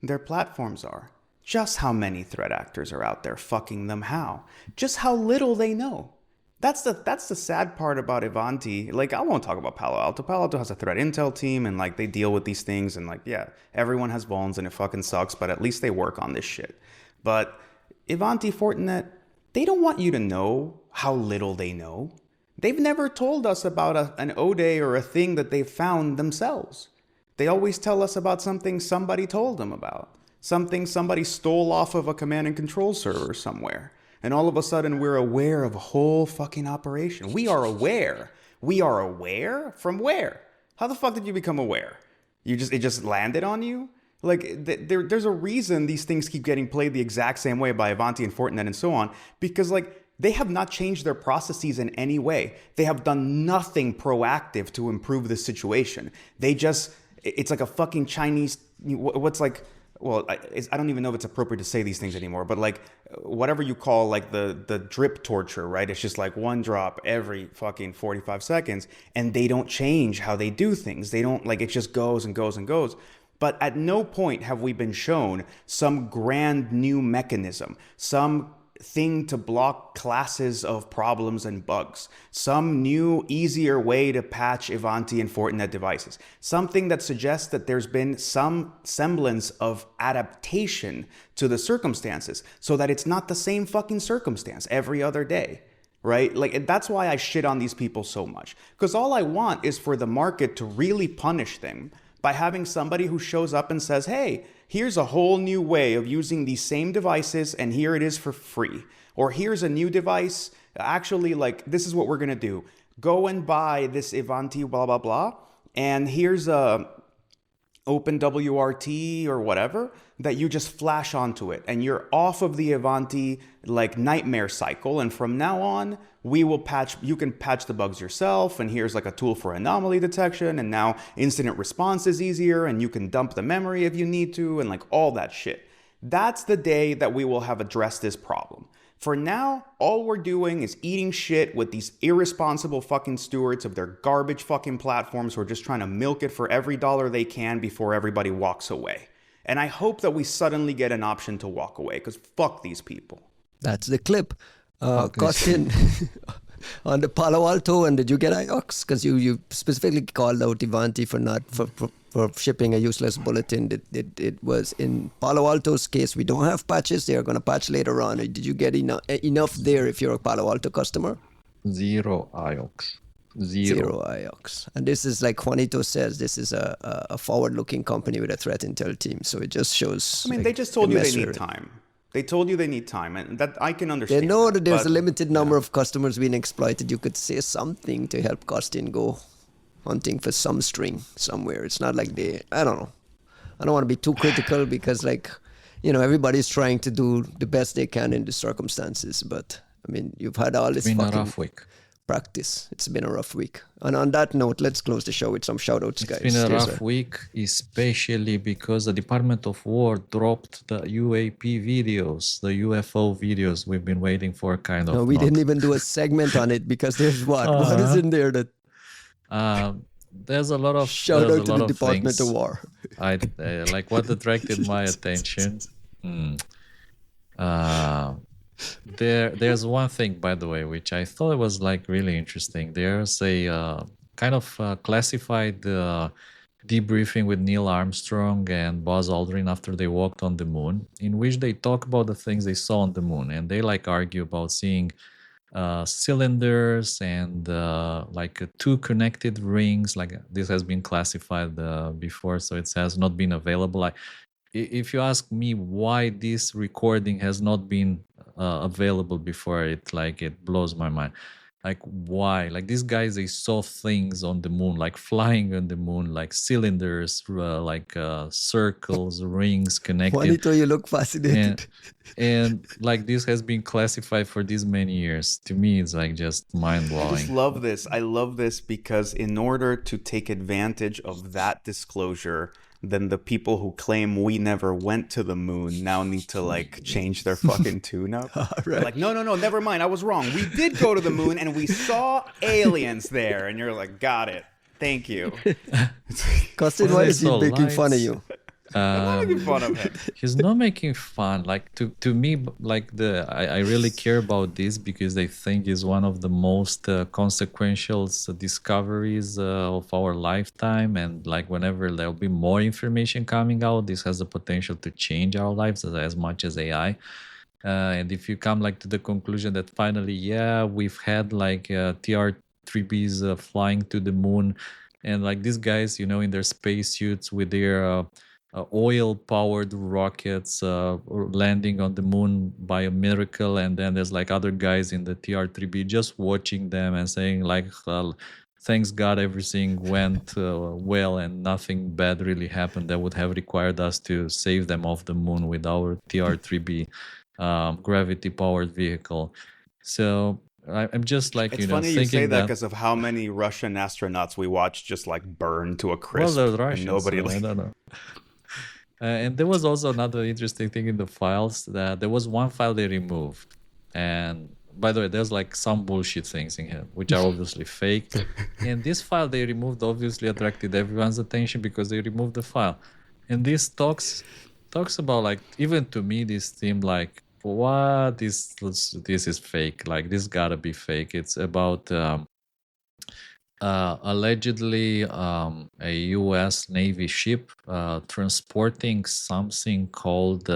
their platforms are. Just how many threat actors are out there fucking them how. Just how little they know. That's the sad part about Ivanti. Like, I won't talk about Palo Alto. Palo Alto has a threat intel team and like they deal with these things and like, yeah, everyone has vulns and it fucking sucks, but at least they work on this shit. But Ivanti Fortinet, they don't want you to know how little they know. They've never told us about an O-Day or a thing that they found themselves. They always tell us about something somebody told them about. Something somebody stole off of a command and control server somewhere. And all of a sudden we're aware of a whole fucking operation. We are aware. We are aware? From where? How the fuck did you become aware? It just landed on you? Like there's a reason these things keep getting played the exact same way by Ivanti and Fortinet and so on, because like they have not changed their processes in any way. They have done nothing proactive to improve the situation. It's like a fucking Chinese, what's like, well, I don't even know if it's appropriate to say these things anymore, but like whatever you call like the drip torture, right? It's just like one drop every fucking 45 seconds and they don't change how they do things. They don't, like, it just goes and goes and goes. But at no point have we been shown some grand new mechanism, some thing to block classes of problems and bugs, some new, easier way to patch Ivanti and Fortinet devices, something that suggests that there's been some semblance of adaptation to the circumstances so that it's not the same fucking circumstance every other day. right? Like that's why I shit on these people so much. Because all I want is for the market to really punish them by having somebody who shows up and says, hey, here's a whole new way of using these same devices and here it is for free. Or here's a new device. Actually, like, this is what we're going to do. Go and buy this Ivanti, blah, blah, blah. And here's a OpenWRT or whatever that you just flash onto it. And you're off of the Ivanti, like, nightmare cycle. And from now on, we will patch, you can patch the bugs yourself. And here's like a tool for anomaly detection. And now incident response is easier. And you can dump the memory if you need to. And like all that shit. That's the day that we will have addressed this problem. For now, all we're doing is eating shit with these irresponsible fucking stewards of their garbage fucking platforms who are just trying to milk it for every dollar they can before everybody walks away. And I hope that we suddenly get an option to walk away, because fuck these people. That's the clip. Costin, on the Palo Alto, and did you get IOX? Because you specifically called out Ivanti for not for shipping a useless bulletin. It was in Palo Alto's case, we don't have patches. They are going to patch later on. Did you get enough there if you're a Palo Alto customer? Zero IOX. Zero IOX. And this is, like Juanito says, this is a forward-looking company with a threat intel team. So it just shows. I mean, like, they just told you they need time. They told you they need time, and that I can understand. They know that there's a limited number of customers being exploited. You could say something to help Costin go hunting for some string somewhere. It's not like I don't know. I don't want to be too critical because, like, everybody's trying to do the best they can in the circumstances. But I mean, you've had all this Been a fucking rough week. practice. It's been a rough week. And on that note, let's close the show with some shoutouts, guys. It's been a rough week, especially because the Department of War dropped the UAP videos, the UFO videos we've been waiting for, kind of. No, we didn't even do a segment on it because there's what is in there that. There's a lot of shout out to the Department of War. Like what attracted my attention. There's one thing, by the way, which I thought was like really interesting. There's a kind of classified debriefing with Neil Armstrong and Buzz Aldrin after they walked on the moon, in which they talk about the things they saw on the moon, and they like argue about seeing cylinders and like two connected rings. Like this has been classified before, so it has not been available. If you ask me why this recording has not been available before, it blows my mind. Like why? Like these guys, they saw things on the moon, like flying on the moon, like cylinders, circles, rings connected. Juanito, you look fascinated. And like this has been classified for these many years. To me, it's like just mind-blowing. I just love this. I love this because in order to take advantage of that disclosure, then the people who claim we never went to the moon now need to like change their fucking tune-up. Right. Like, no, never mind. I was wrong. We did go to the moon and we saw aliens there. And you're like, got it. Thank you. Costin, why is he making fun of you? I'm not making fun of him. He's not making fun. Like to me, like I really care about this because I think it's one of the most consequential discoveries of our lifetime. And like whenever there'll be more information coming out, this has the potential to change our lives as much as AI. And if you come like to the conclusion that finally, we've had like TR-3Bs flying to the moon, and like these guys, in their spacesuits with their oil-powered rockets landing on the moon by a miracle, and then there's like other guys in the TR-3B just watching them and saying like, thanks God everything went well and nothing bad really happened that would have required us to save them off the moon with our TR-3B gravity-powered vehicle. So I'm just like, it's funny you say that because of how many Russian astronauts we watched just like burn to a crisp. Well, they're Russians, nobody I don't know. And there was also another interesting thing in the files, that there was one file they removed. And by the way, there's like some bullshit things in here, which are obviously fake. And this file they removed obviously attracted everyone's attention because they removed the file. And this talks about, like, even to me, this seemed like, what? This is fake. Like, this gotta be fake. It's about allegedly a U.S. Navy ship transporting something called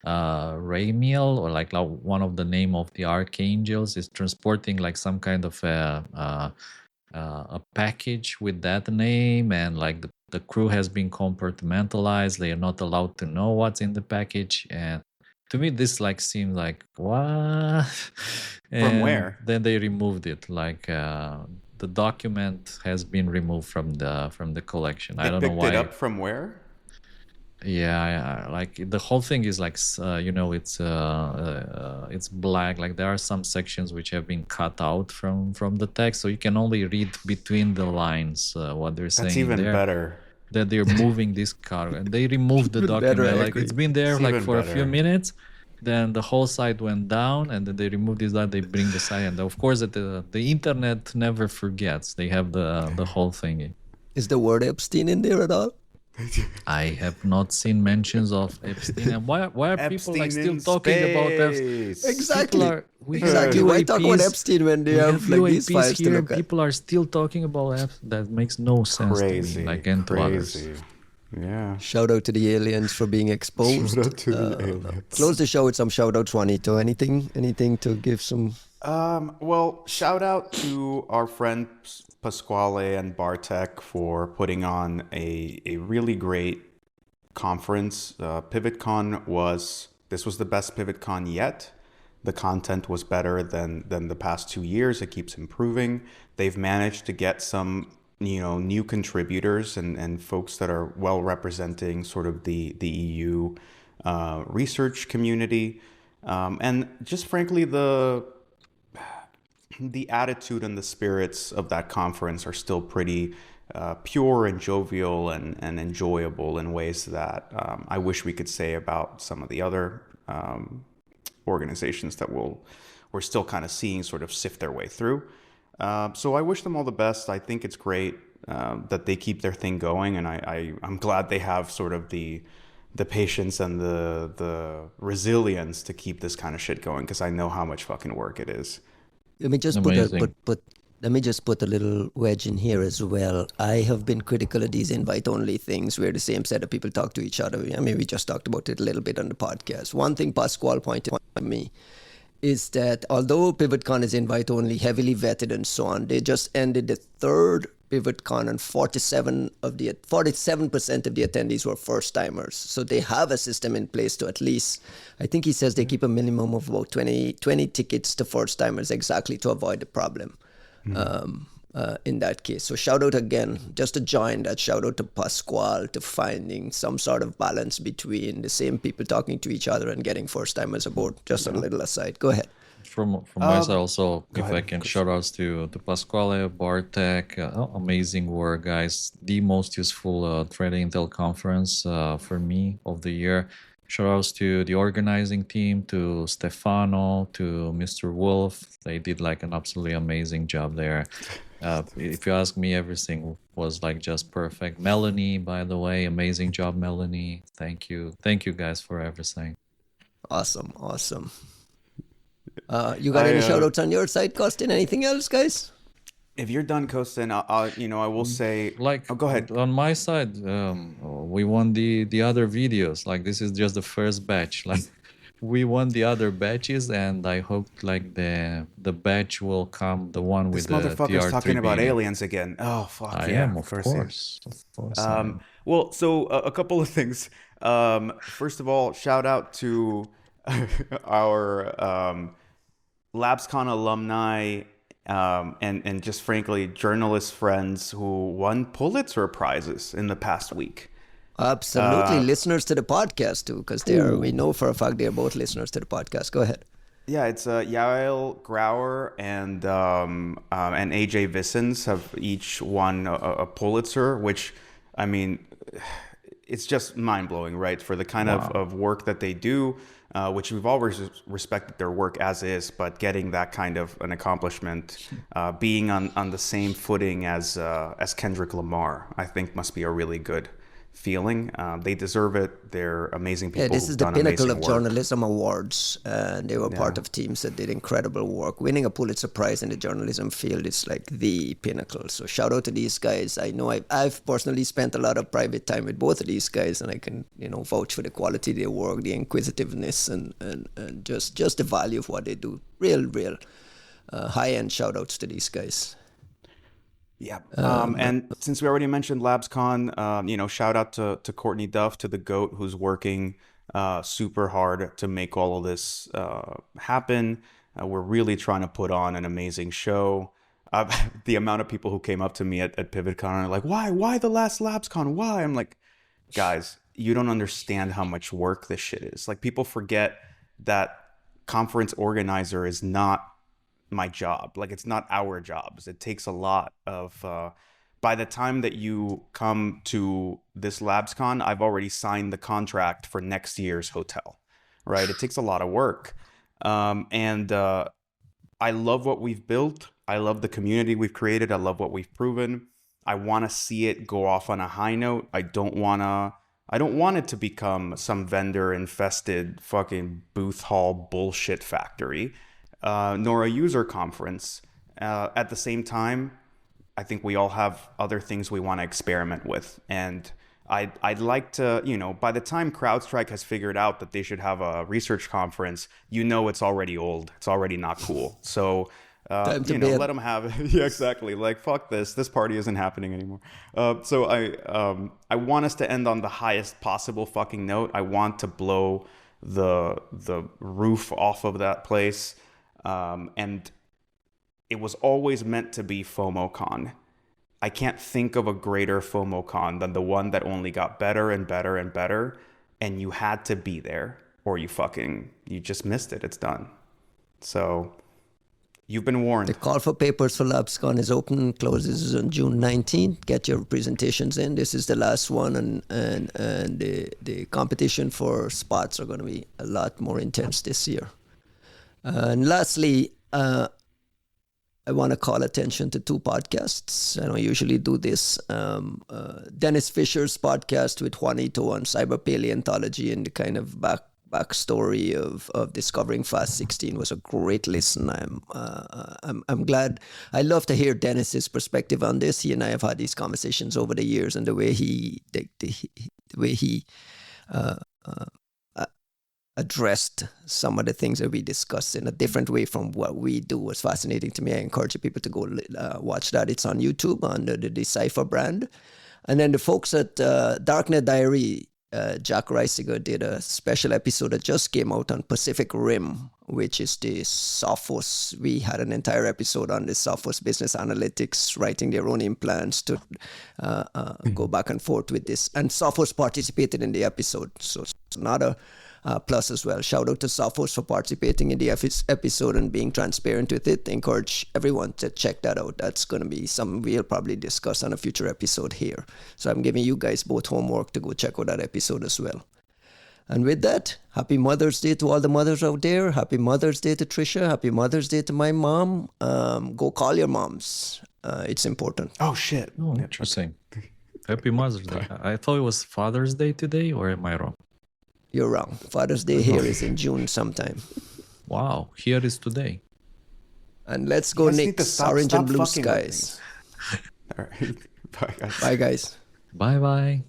Ramiel, or like one of the name of the archangels, is transporting like some kind of a package with that name, and like the crew has been compartmentalized. They are not allowed to know what's in the package, and to me this like seemed like what. From And where? then they removed it, like the document has been removed from the collection. I They don't know picked it why. up from where? Yeah, like the whole thing is like it's black. Like there are some sections which have been cut out from the text, so you can only read between the lines what they're That's saying even there. better. That they're moving this car, and they removed the Even better, document. I Like it's agree. been there It's like even for a few better. minutes. Then the whole site went down, and then they removed this. That they bring the site, and of course, the internet never forgets. They have the whole thing. Is the word Epstein in there at all? I have not seen mentions of Epstein. And why are people like Epstein still in talking about Epstein? space. Exactly. We Exactly. have Why talk about UAPs. Epstein when they We have have like these UAPs files to here. look at? People are still talking about Epstein. That makes no sense to Crazy. me, like, and to others. Crazy. Yeah. Shout out to the aliens for being exposed. Shout out to the aliens. Close the show with some shout outs, Juanito. Anything to give some? Well, shout out to our friends Pasquale and Bartek for putting on a really great conference. PivotCon this was the best PivotCon yet. The content was better than the past 2 years. It keeps improving. They've managed to get some new contributors and folks that are well representing sort of the EU research community, and just frankly the attitude and the spirits of that conference are still pretty pure and jovial and enjoyable in ways that I wish we could say about some of the other organizations that we're still kind of seeing sort of sift their way through. So I wish them all the best. I think it's great that they keep their thing going, and I'm glad they have sort of the patience and the resilience to keep this kind of shit going, because I know how much fucking work it is. Let me just Amazing. let me just put a little wedge in here as well. I have been critical of these invite-only things where the same set of people talk to each other. I mean, we just talked about it a little bit on the podcast. One thing Pasquale pointed out to me is that although PivotCon is invite-only, heavily vetted and so on, they just ended the third PivotCon and 47% of the attendees were first-timers. So they have a system in place to at least, I think he says they keep a minimum of about 20 tickets to first-timers exactly to avoid the problem. In that case. So shout out again, just to join that, shout out to Pasquale to finding some sort of balance between the same people talking to each other and getting first timers aboard. Just a little aside. Go ahead. From my side also, if ahead. I can shout outs to Pasquale, Bartek, amazing work, guys. The most useful threat intel conference for me of the year. Shout outs to the organizing team, to Stefano, to Mr. Wolf. They did like an absolutely amazing job there. If you ask me, everything was like just perfect. Melanie, by the way, amazing job, Melanie. Thank you guys for everything. Awesome. You got any shout outs on your side, Costin? Anything else, guys? If you're done, Kostin, I will say, Like, go ahead. On my side, we won the other videos. Like, this is just the first batch. Like, we won the other batches, and I hope like the batch will come, the one with This the motherfucker's talking about TR3B. aliens again. Oh fuck I yeah! am, of course. I am. Well, so a couple of things. First of all, shout out to our LabsCon alumni and just frankly journalist friends who won Pulitzer prizes in the past week. Absolutely. Listeners to the podcast too, because we know for a fact they're both listeners to the podcast. Go ahead. Yeah, it's Yael Grauer and AJ Vissens have each won a Pulitzer, which, I mean, it's just mind-blowing, right? For the kind of work that they do, which we've always respected their work as is, but getting that kind of an accomplishment, being on the same footing as Kendrick Lamar, I think must be a really good feeling. They deserve it. They're amazing people. Yeah, this who've is the done pinnacle amazing of work. journalism awards, and they were part Yeah. of teams that did incredible work. Winning a Pulitzer Prize in the journalism field is like the pinnacle. So shout out to these guys. I know I've personally spent a lot of private time with both of these guys, and I can vouch for the quality of their work, the inquisitiveness, and just the value of what they do. Real high end shout outs to these guys. Yeah. And since we already mentioned LabsCon, shout out to Courtney Duff, to the GOAT, who's working super hard to make all of this happen. We're really trying to put on an amazing show. The amount of people who came up to me at PivotCon are like, why the last LabsCon? Why? I'm like, guys, you don't understand how much work this shit is. Like, people forget that conference organizer is not my job. Like, it's not our jobs. It takes a lot of by the time that you come to this LabsCon, I've already signed the contract for next year's hotel, right? It takes a lot of work. And I love what we've built. I love the community we've created. I love what we've proven. I want to see it go off on a high note. I don't want it to become some vendor infested fucking booth hall bullshit factory. Nor a user conference. At the same time, I think we all have other things we want to experiment with. And I'd like to, by the time CrowdStrike has figured out that they should have a research conference, it's already old. It's already not cool. So, let them have it. Yeah, exactly. Like, fuck this. This party isn't happening anymore. So I want us to end on the highest possible fucking note. I want to blow the roof off of that place. And it was always meant to be FOMOCon. I can't think of a greater FOMOCon than the one that only got better and better and better, and you had to be there, or you just missed it. It's done. So you've been warned. The call for papers for LabsCon is open, closes on June 19th. Get your presentations in. This is the last one, and the competition for spots are going to be a lot more intense this year. And lastly, I want to call attention to two podcasts. I don't usually do this. Dennis Fisher's podcast with Juanito on cyber paleontology and the kind of backstory of discovering FAST16 was a great listen. I'm glad. I love to hear Dennis's perspective on this. He and I have had these conversations over the years, and the way he addressed some of the things that we discussed in a different way from what we do was fascinating to me. I encourage people to go watch that. It's on YouTube under the Decipher brand. And then the folks at Darknet Diary, Jack Reisiger did a special episode that just came out on Pacific Rim, which is the Sophos. We had an entire episode on the Sophos business analytics, writing their own implants to go back and forth with this. And Sophos participated in the episode. So it's another plus as well. Shout out to Sophos for participating in the episode and being transparent with it. Encourage everyone to check that out. That's going to be something we'll probably discuss on a future episode here. So I'm giving you guys both homework to go check out that episode as well. And with that, happy Mother's Day to all the mothers out there. Happy Mother's Day to Trisha. Happy Mother's Day to my mom. Go call your moms. It's important. Oh, shit. Oh, interesting. Happy Mother's Day. I thought it was Father's Day today, or am I wrong? You're wrong. Father's Day here is in June sometime. Wow, here is today. And let's go next. Orange and blue skies. All right. Bye, guys. Bye, guys. Bye-bye.